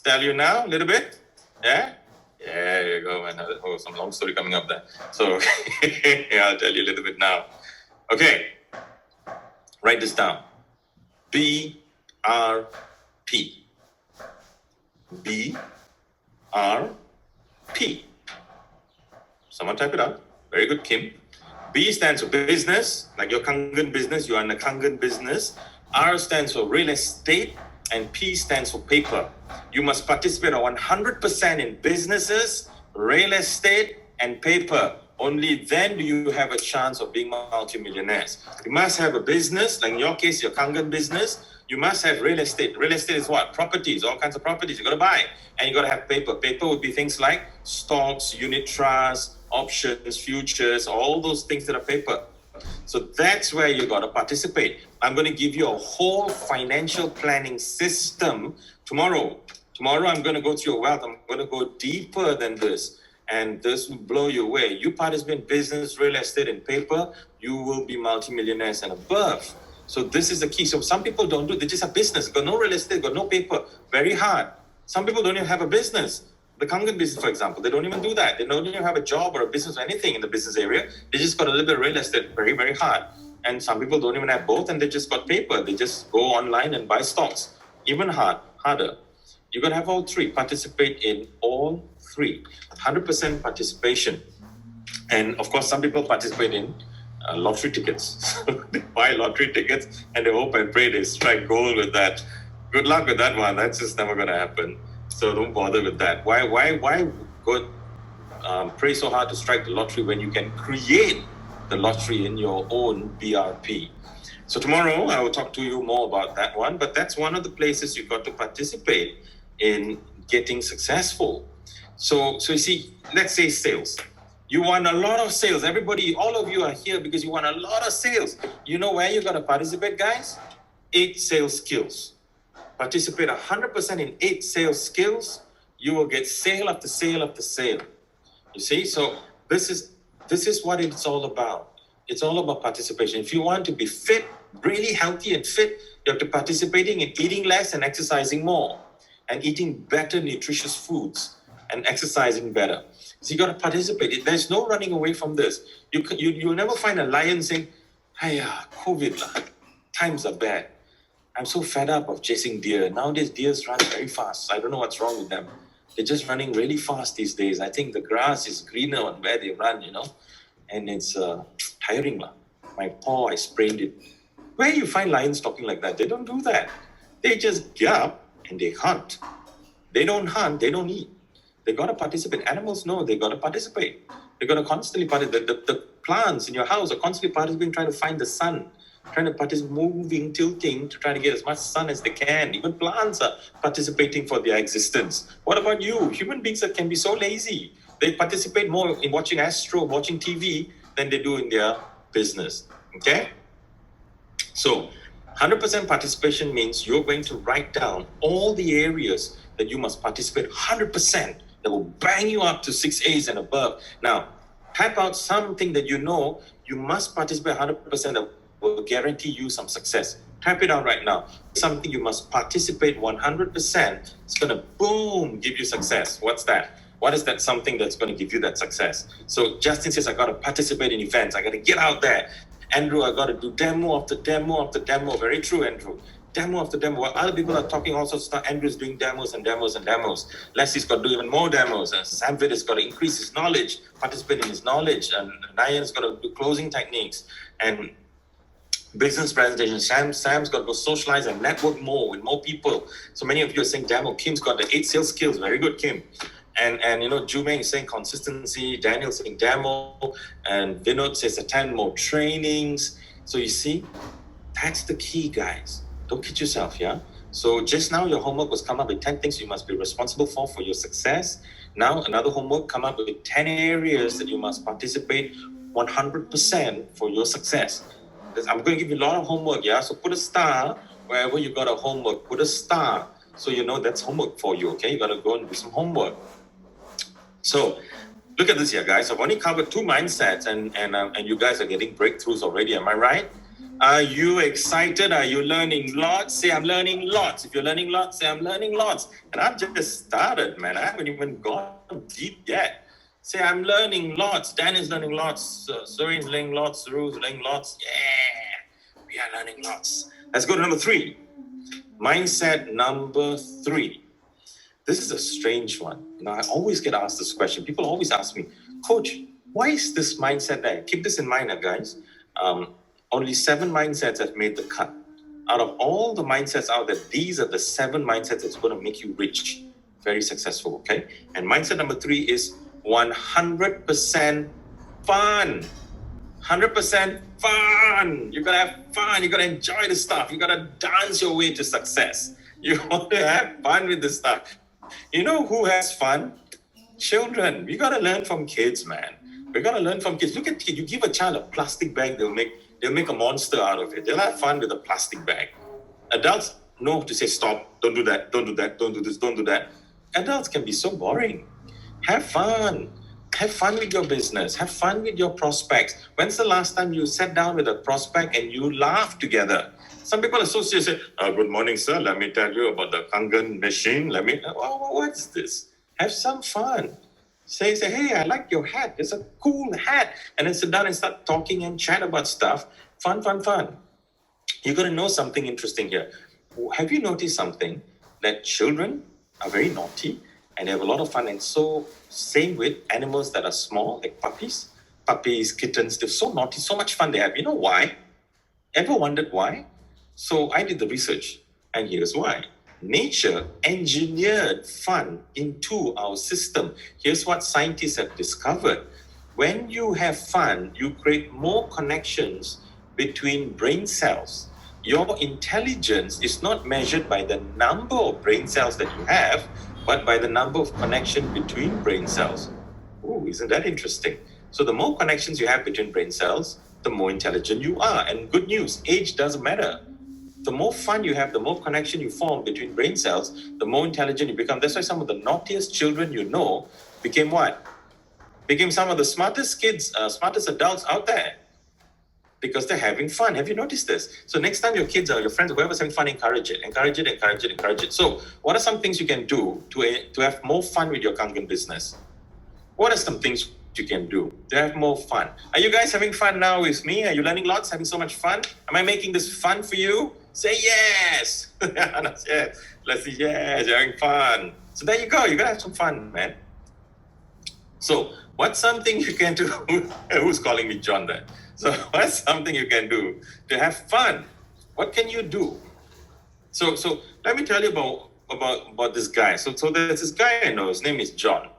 Tell you now, a little bit? Yeah? Yeah, there you go, man. Oh, some long story coming up there. So yeah, I'll tell you a little bit now. Okay. Write this down. BRP. BRP. Someone type it out. Very good, Kim. B stands for business, like your Kangen business, you are in a Kangen business. R stands for real estate, and P stands for paper. You must participate 100% in businesses, real estate, and paper. Only then do you have a chance of being multi-millionaires. You must have a business, like in your case, your Kangen business. You must have real estate. Real estate is what? Properties, all kinds of properties you got to buy. And you got to have paper. Paper would be things like stocks, unit trusts, options, futures, all those things that are paper. So that's where you got to participate. I'm going to give you a whole financial planning system tomorrow. Tomorrow I'm going to go through your wealth. I'm going to go deeper than this. And this will blow you away. You participate in business, real estate, and paper, you will be multimillionaires and above. So this is the key. So some people don't do it. They just have business. Got no real estate, got no paper. Very hard. Some people don't even have a business. The Kangen business, for example, they don't even do that. They don't even have a job or a business or anything in the business area. They just got a little bit of real estate. Very, very hard. And some people don't even have both, and they just got paper. They just go online and buy stocks. Even harder. You're going to have all three. Participate in all three. 100% participation. And of course, some people participate in lottery tickets. So they buy lottery tickets and they hope and pray they strike gold with that. Good luck with that one. That's just never going to happen. So don't bother with that. Why go pray so hard to strike the lottery when you can create the lottery in your own BRP? So tomorrow I will talk to you more about that one. But that's one of the places you've got to participate in getting successful. So you see, let's say sales. You want a lot of sales. Everybody, all of you are here because you want a lot of sales. You know where you got to participate, guys? 8 sales skills. Participate 100% in 8 sales skills. You will get sale after sale after sale. You see? So this is what it's all about. It's all about participation. If you want to be fit, really healthy and fit, you have to participating in eating less and exercising more, and eating better nutritious foods and exercising better. So you got to participate. There's no running away from this. You'll never find a lion saying, "Hey, COVID, times are bad. I'm so fed up of chasing deer. Nowadays, deers run very fast. I don't know what's wrong with them. They're just running really fast these days. I think the grass is greener on where they run, and it's tiring. My paw, I sprained it." Where you find lions talking like that? They don't do that. They just get up and they hunt. They don't hunt, they don't eat. They got to participate. Animals know they got to participate. They got to constantly participate. The plants in your house are constantly participating, trying to find the sun, trying to participate, moving, tilting to try to get as much sun as they can. Even plants are participating for their existence. What about you? Human beings can be so lazy. They participate more in watching Astro, watching TV than they do in their business. Okay? So 100% participation means you're going to write down all the areas that you must participate 100%. That will bang you up to 6 A's and above. Now, type out something that you know you must participate 100% that will guarantee you some success. Type it out right now. Something you must participate 100%. It's going to, boom, give you success. What's that? What is that something that's going to give you that success? So Justin says, I got to participate in events. I got to get out there. Andrew, I got to do demo after demo after demo. Very true, Andrew. Demo after demo. While other people are talking all sorts of stuff, Andrew's doing demos and demos and demos. Leslie's got to do even more demos. And Sam Vitt has got to increase his knowledge, participate in his knowledge. And Nayan's got to do closing techniques and business presentations. Sam's got to go socialize and network more with more people. So many of you are saying demo. Kim's got the 8 sales skills. Very good, Kim. And Ju Meng is saying consistency. Daniel's saying demo. And Vinod says attend more trainings. So you see, that's the key, guys. Don't kid yourself, yeah? So just now your homework was come up with 10 things you must be responsible for your success. Now another homework, come up with 10 areas that you must participate 100% for your success. I'm going to give you a lot of homework, yeah? So put a star wherever you got a homework. Put a star so you know that's homework for you, okay? You got to go and do some homework. So look at this here, guys. I've only covered 2 mindsets and you guys are getting breakthroughs already. Am I right? Are you excited? Are you learning lots? Say, I'm learning lots. If you're learning lots, say, I'm learning lots. And I've just started, man. I haven't even gone deep yet. Say, I'm learning lots. Dan is learning lots. Zorin's learning lots. Saru's learning lots. Yeah, we are learning lots. Let's go to number 3. Mindset number 3. This is a strange one. I always get asked this question. People always ask me, Coach, why is this mindset there? Keep this in mind, guys. Only 7 mindsets have made the cut. Out of all the mindsets out there, these are the 7 mindsets that's going to make you rich, very successful, okay? And mindset number 3 is 100% fun. 100% fun. You got to have fun. You got to enjoy the stuff. You got to dance your way to success. You want to have fun with the stuff. You know who has fun? Children. We got to learn from kids, man. We got to learn from kids. Look at kids. You give a child a plastic bag, they'll make a monster out of it. They'll have fun with a plastic bag. Adults know to say, stop, don't do that, don't do that, don't do this, don't do that. Adults can be so boring. Have fun. Have fun with your business. Have fun with your prospects. When's the last time you sat down with a prospect and you laughed together? Some people associate say, good morning, sir. Let me tell you about the Kangen machine. What's this? Have some fun. Say, hey, I like your hat. It's a cool hat. And then sit down and start talking and chat about stuff. Fun, fun, fun. You got to know something interesting here. Have you noticed something? That children are very naughty and they have a lot of fun. And so, same with animals that are small, like puppies, kittens, they're so naughty, so much fun they have. You know why? Ever wondered why? So I did the research, and here's why. Nature engineered fun into our system. Here's what scientists have discovered. When you have fun, you create more connections between brain cells. Your intelligence is not measured by the number of brain cells that you have, but by the number of connections between brain cells. Ooh, isn't that interesting? So the more connections you have between brain cells, the more intelligent you are. And good news, age doesn't matter. The more fun you have, the more connection you form between brain cells, the more intelligent you become. That's why some of the naughtiest children you know became what? Became some of the smartest kids, smartest adults out there. Because they're having fun. Have you noticed this? So next time your kids or your friends, whoever's having fun, encourage it. Encourage it, encourage it, encourage it. So what are some things you can do to have more fun with your Kangen business? What are some things you can do to have more fun? Are you guys having fun now with me? Are you learning lots, having so much fun? Am I making this fun for you? Say yes. Yes. Let's say yes, you're having fun. So there you go. You're going to have some fun, man. So what's something you can do? Who's calling me John there? So what's something you can do to have fun? What can you do? So let me tell you about this guy. So there's this guy I know. His name is John.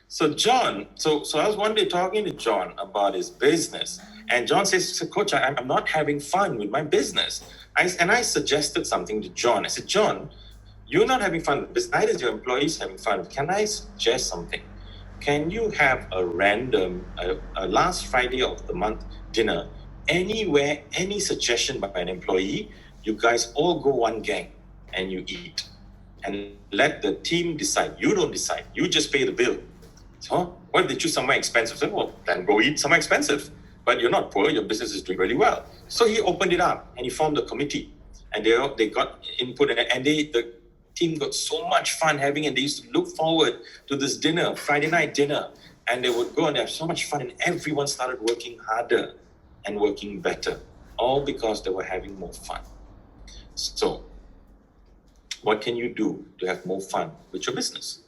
So John, so I was one day talking to John about his business, and John says, "Coach, I'm not having fun with my business." I suggested something to John. I said, "John, you're not having fun with business. Neither is your employees having fun. Can I suggest something? Can you have a random, a last Friday of the month dinner, anywhere, any suggestion by an employee, you guys all go one gang and you eat. And let the team decide. You don't decide. You just pay the bill." So what if they choose somewhere expensive? So, well, then go eat somewhere expensive. But you're not poor. Your business is doing really well. So he opened it up and he formed a committee. And they got input. And the team got so much fun having, and they used to look forward to this dinner, Friday night dinner. And they would go and have so much fun. And everyone started working harder and working better. All because they were having more fun. So what can you do to have more fun with your business?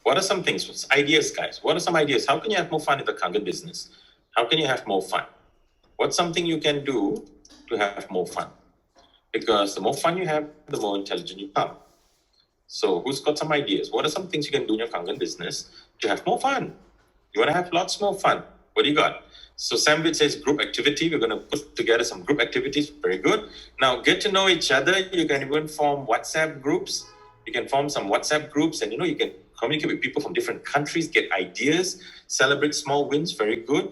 What are some things, ideas, guys? What are some ideas? How can you have more fun in the Kangen business? How can you have more fun? What's something you can do to have more fun? Because the more fun you have, the more intelligent you become. So who's got some ideas? What are some things you can do in your Kangen business to have more fun? You want to have lots more fun. What do you got? So Sambit says group activity. We're going to put together some group activities. Very good. Now get to know each other. You can even form WhatsApp groups. You can form some WhatsApp groups, and you can communicate with people from different countries, get ideas, celebrate small wins. Very good.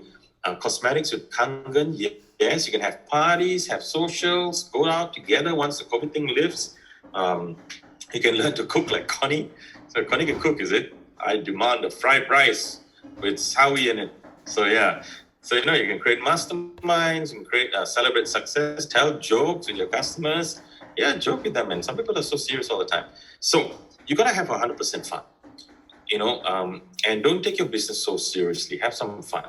Cosmetics with Kangen. Yes, you can have parties, have socials, go out together once the COVID thing lifts. You can learn to cook like Connie. So Connie can cook, is it? I demand a fried rice with sawi in it. So yeah. So you can create masterminds and create celebrate success, tell jokes with your customers. Yeah, joke with them, and some people are so serious all the time. So you gotta have 100% fun. And don't take your business so seriously. Have some fun.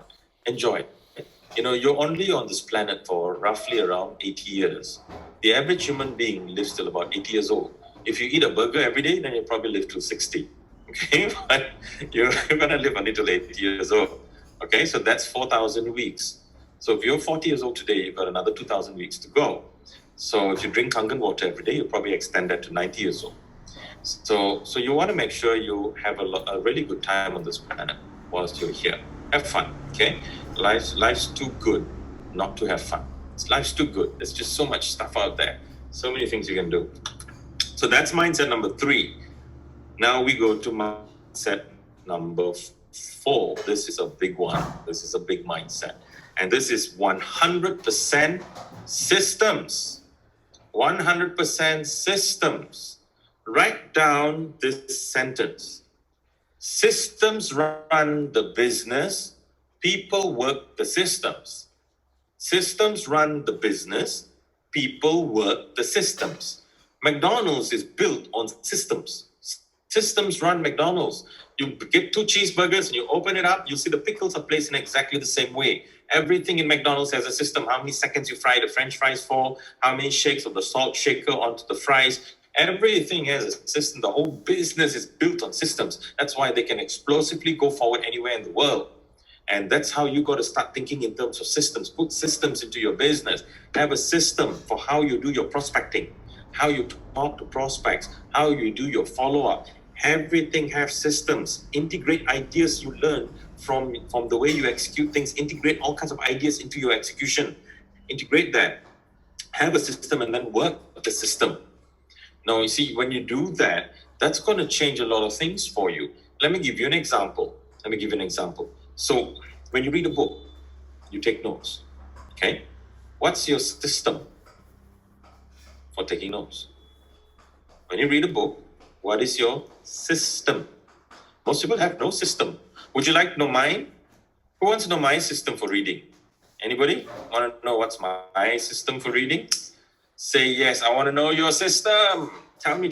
Enjoy it. You're only on this planet for roughly around 80 years. The average human being lives till about 80 years old. If you eat a burger every day, then you'll probably live till 60. Okay, but you're gonna live only till 80 years old. Okay, so that's 4,000 weeks. So if you're 40 years old today, you've got another 2,000 weeks to go. So if you drink Kangen water every day, you'll probably extend that to 90 years old. So you want to make sure you have a really good time on this planet whilst you're here. Have fun, okay? Life's too good not to have fun. Life's too good. There's just so much stuff out there. So many things you can do. So that's mindset number 3. Now we go to mindset number 4. This is a big one. This is a big mindset. And this is 100% systems. 100% systems. Write down this sentence. Systems run the business. People work the systems. Systems run the business. People work the systems. McDonald's is built on systems. Systems run McDonald's. You get 2 cheeseburgers and you open it up, you see the pickles are placed in exactly the same way. Everything in McDonald's has a system. How many seconds you fry the French fries for, how many shakes of the salt shaker onto the fries. Everything has a system. The whole business is built on systems. That's why they can explosively go forward anywhere in the world. And that's how you got to start thinking in terms of systems. Put systems into your business. Have a system for how you do your prospecting, how you talk to prospects, how you do your follow-up. Everything have systems. Integrate ideas you learn from the way you execute things. Integrate all kinds of ideas into your execution. Integrate that. Have a system and then work with the system. Now, you see, when you do that, that's going to change a lot of things for you. Let me give you an example. So when you read a book, you take notes. Okay? What's your system for taking notes? When you read a book, what is your system? Most people have no system. Would you like to know mine? Who wants to know my system for reading? Anybody want to know what's my system for reading? Say yes, I want to know your system. Tell me.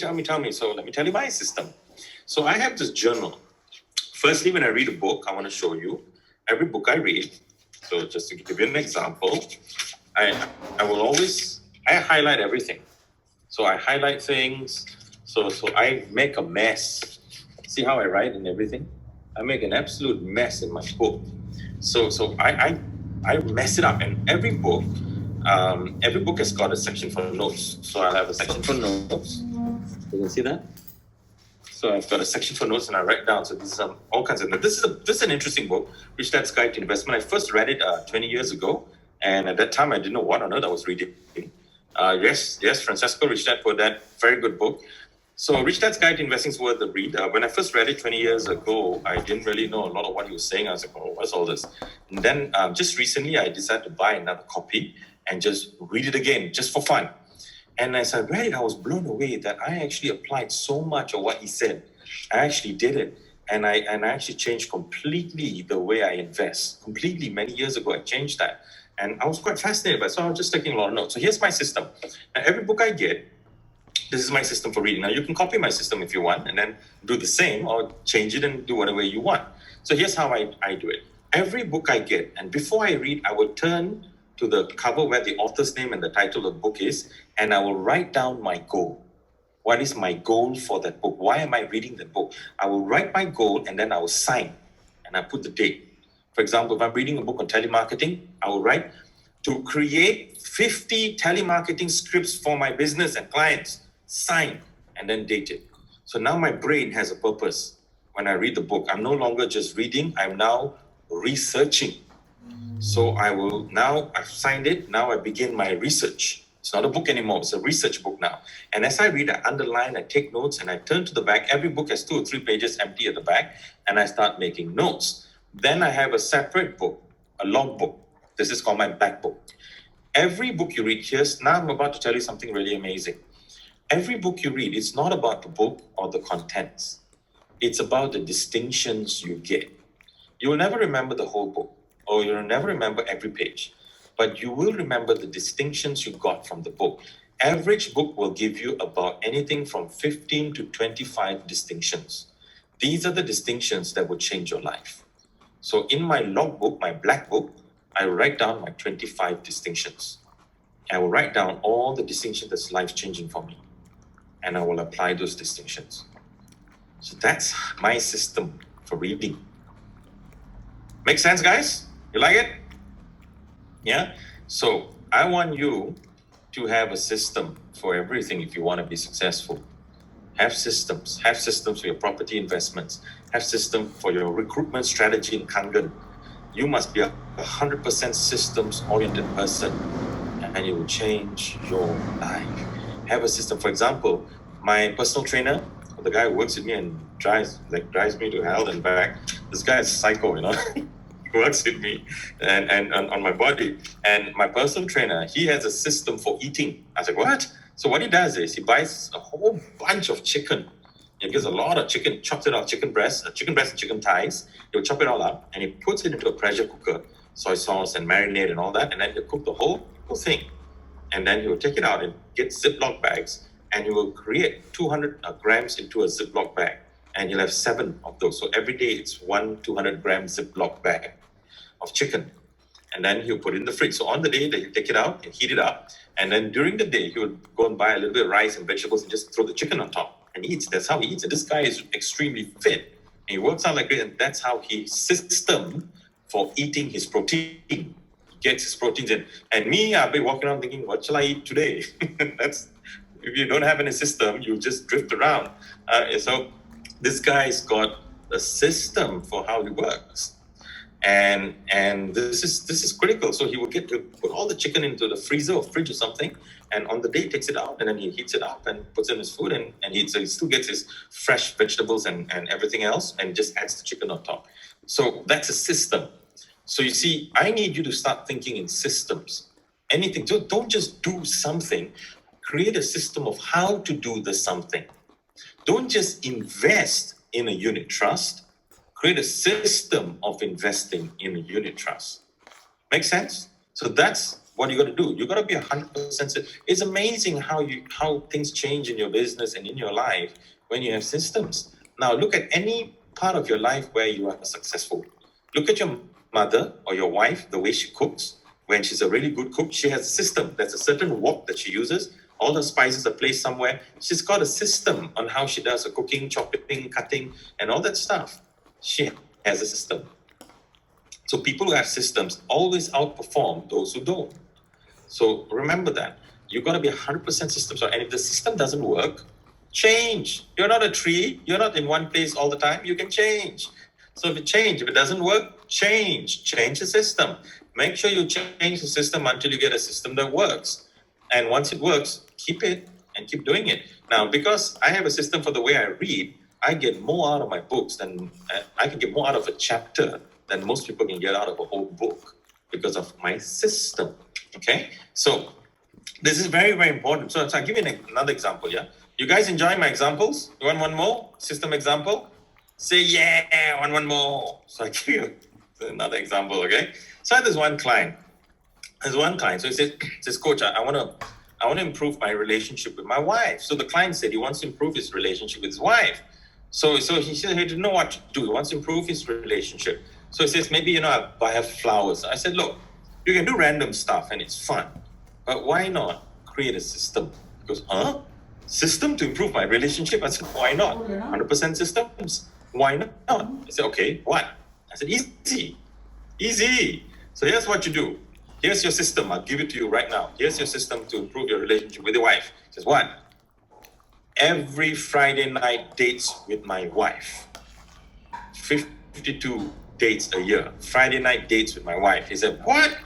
So let me tell you my system. So I have this journal. Firstly, when I read a book, I want to show you every book I read. So just to give you an example, I highlight everything. So I highlight things. So I make a mess. See how I write and everything? I make an absolute mess in my book. So I mess it up. And every book has got a section for notes. So I'll have a section for notes. You can see that? So I've got a section for notes and I write down. So this is all kinds of. This is an interesting book, Rich Dad's Guide to Investment. I first read it 20 years ago, and at that time I didn't know what on earth I was reading. Yes, Francesco, Rich Dad Poor Dad, very good book. So Rich Dad's Guide to Investing is worth the read. When I first read it 20 years ago, I didn't really know a lot of what he was saying. I was like, oh, what's all this? And then just recently, I decided to buy another copy and just read it again, just for fun. And as I read it, I was blown away that I actually applied so much of what he said. I actually did it. And I actually changed completely the way I invest. Completely, many years ago, I changed that. And I was quite fascinated by it. So I was just taking a lot of notes. So here's my system. Now, every book I get, this is my system for reading. Now, you can copy my system if you want and then do the same or change it and do whatever you want. So here's how I do it. Every book I get, and before I read, I will turn to the cover where the author's name and the title of the book is, and I will write down my goal. What is my goal for that book? Why am I reading that book? I will write my goal and then I will sign and I put the date. For example, if I'm reading a book on telemarketing, I will write to create 50 telemarketing scripts for my business and clients. Sign and then date it. So now my brain has a purpose. When I read the book, I'm no longer just reading, I'm now researching. So I've signed it, now I begin my research. It's not a book anymore, it's a research book now. And as I read, I underline, I take notes, and I turn to the back. Every book has 2 or 3 pages empty at the back, and I start making notes. Then I have a separate book, a log book. This is called my back book. Every book you read, now I'm about to tell you something really amazing. Every book you read, it's not about the book or the contents. It's about the distinctions you get. You will never remember the whole book, or you'll never remember every page, but you will remember the distinctions you got from the book. Average book will give you about anything from 15 to 25 distinctions. These are the distinctions that will change your life. So in my logbook, my black book, I write down my 25 distinctions. I will write down all the distinctions that's life-changing for me, and I will apply those distinctions. So that's my system for reading. Make sense, guys? You like it? Yeah? So I want you to have a system for everything if you want to be successful. Have systems. Have systems for your property investments. Have system for your recruitment strategy in Kangen. You must be a 100% systems-oriented person, and it will change your life. Have a system. For example, my personal trainer, the guy who works with me and drives me to hell and back, this guy is psycho, He works with me and on my body. And my personal trainer, he has a system for eating. I was like, what? So what he does is he buys a whole bunch of chicken. He gets a lot of chicken, chops it off, chicken breast and chicken thighs. He'll chop it all up and he puts it into a pressure cooker, soy sauce and marinade and all that. And then he'll cook the whole thing. And then he will take it out and get Ziploc bags and he will create 200 grams into a Ziploc bag. and he'll have 7 of those. So every day it's 200-gram Ziploc bag of chicken. And then he'll put it in the fridge. So on the day, he'll take it out and heat it up. And then during the day, he would go and buy a little bit of rice and vegetables and just throw the chicken on top and eats. That's how he eats. And this guy is extremely fit. And he works out like it. And that's how his system for eating his protein. He gets his proteins in. And me, I've been walking around thinking, what shall I eat today? If you don't have any system, you just drift around. So this guy's got a system for how he works. And this is critical. So he will get to put all the chicken into the freezer or fridge or something, and on the day he takes it out and then he heats it up and puts it in his food and eats. So he still gets his fresh vegetables and everything else and just adds the chicken on top. So that's a system. So you see, I need you to start thinking in systems. Anything. Don't just do something. Create a system of how to do the something. Don't just invest in a unit trust. Create a system of investing in a unit trust. Make sense? So that's what you got to do. You got to be 100%. It's amazing how things change in your business and in your life when you have systems. Now look at any part of your life where you are successful. Look at your mother or your wife, the way she cooks. When she's a really good cook, she has a system. There's a certain wok that she uses. All the spices are placed somewhere. She's got a system on how she does her cooking, chopping, cutting, and all that stuff. She has a system. So people who have systems always outperform those who don't. So remember that. You've got to be 100% systems. And if the system doesn't work, change. You're not a tree. You're not in one place all the time. You can change. So if it doesn't work, change. Change the system. Make sure you change the system until you get a system that works. And once it works, keep it and keep doing it. Now, because I have a system for the way I read, I get more out of my books than I can get more out of a chapter than most people can get out of a whole book because of my system. Okay, so this is very, very important. So I'll give you another example. Yeah, you guys enjoy my examples? You want one more system example? Say yeah, one more. So I give you another example. Okay, so I had this one client. So he says, Coach, I want to improve my relationship with my wife. So the client said he wants to improve his relationship with his wife. So he said he didn't know what to do. He wants to improve his relationship. So he says, maybe, I have flowers. I said, look, you can do random stuff and it's fun. But why not create a system? He goes, system to improve my relationship? I said, why not? 100% systems. Why not? I said, okay, what? I said, easy. So here's what you do. Here's your system. I'll give it to you right now. Here's your system to improve your relationship with your wife. He says, what? Every Friday night dates with my wife. 52 dates a year. Friday night dates with my wife. He said, what?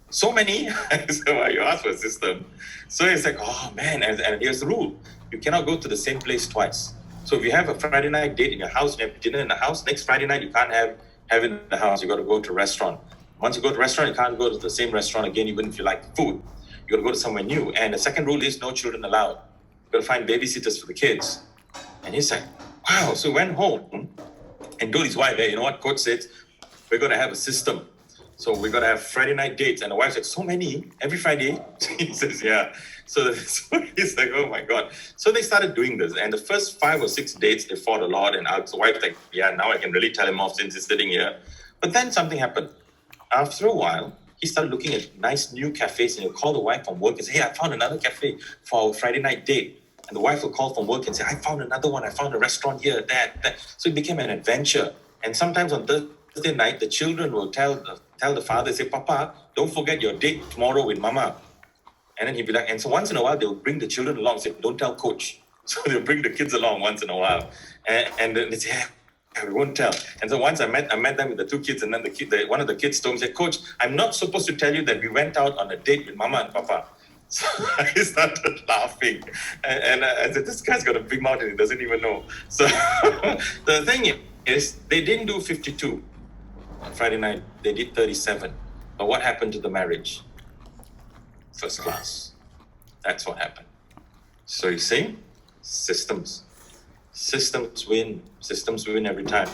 So many? I said, well, you asked for a system. So he's like, oh man, and here's the rule. You cannot go to the same place twice. So if you have a Friday night date in your house, you have dinner in the house, next Friday night you can't have it in the house. You got to go to a restaurant. Once you go to a restaurant, you can't go to the same restaurant again, even if you like food. You got to go to somewhere new. And the second rule is no children allowed. You got to find babysitters for the kids. And he's like, wow. So he went home and told his wife, hey, you know what? Coach said, we're going to have a system. So we're going to have Friday night dates. And the wife's like, so many? Every Friday? He says, yeah. So he's like, oh my God. So they started doing this. And the first 5 or 6 dates, they fought a lot. And the wife's like, yeah, now I can really tell him off since he's sitting here. But then something happened. After a while, he started looking at nice new cafes and he'll call the wife from work and say, hey, I found another cafe for our Friday night date. And the wife will call from work and say, I found another one. I found a restaurant here, that. So it became an adventure. And sometimes on Thursday night, the children will tell the father, say, Papa, don't forget your date tomorrow with Mama. And then he'd be like, and so once in a while, they'll bring the children along and say, don't tell Coach. So they'll bring the kids along once in a while. And then they say, we won't tell. And so once I met them with the 2 kids, and then one of the kids told me, said, Coach, I'm not supposed to tell you that we went out on a date with Mama and Papa. So I started laughing. And I said, this guy's got a big mouth and he doesn't even know. So the thing is, they didn't do 52 on Friday night. They did 37. But what happened to the marriage? First class. That's what happened. So you see, systems win. Systems win every time.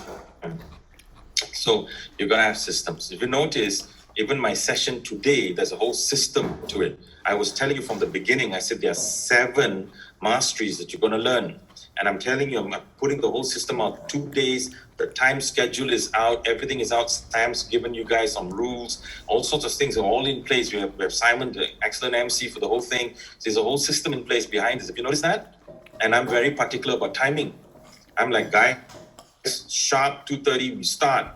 So you're going to have systems. If you notice, even my session today, there's a whole system to it. I was telling you from the beginning, I said there are 7 masteries that you're going to learn. And I'm telling you, I'm putting the whole system out 2 days. The time schedule is out. Everything is out. Sam's given you guys some rules. All sorts of things are all in place. We have Simon, the excellent MC for the whole thing. So there's a whole system in place behind this. Have you noticed that? And I'm very particular about timing. I'm like, guys, sharp 2:30, we start.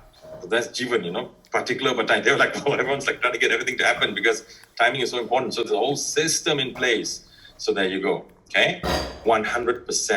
So that's Jivan, particular about time. They were like, oh, everyone's like trying to get everything to happen because timing is so important. So there's a whole system in place. So there you go. Okay? 100%.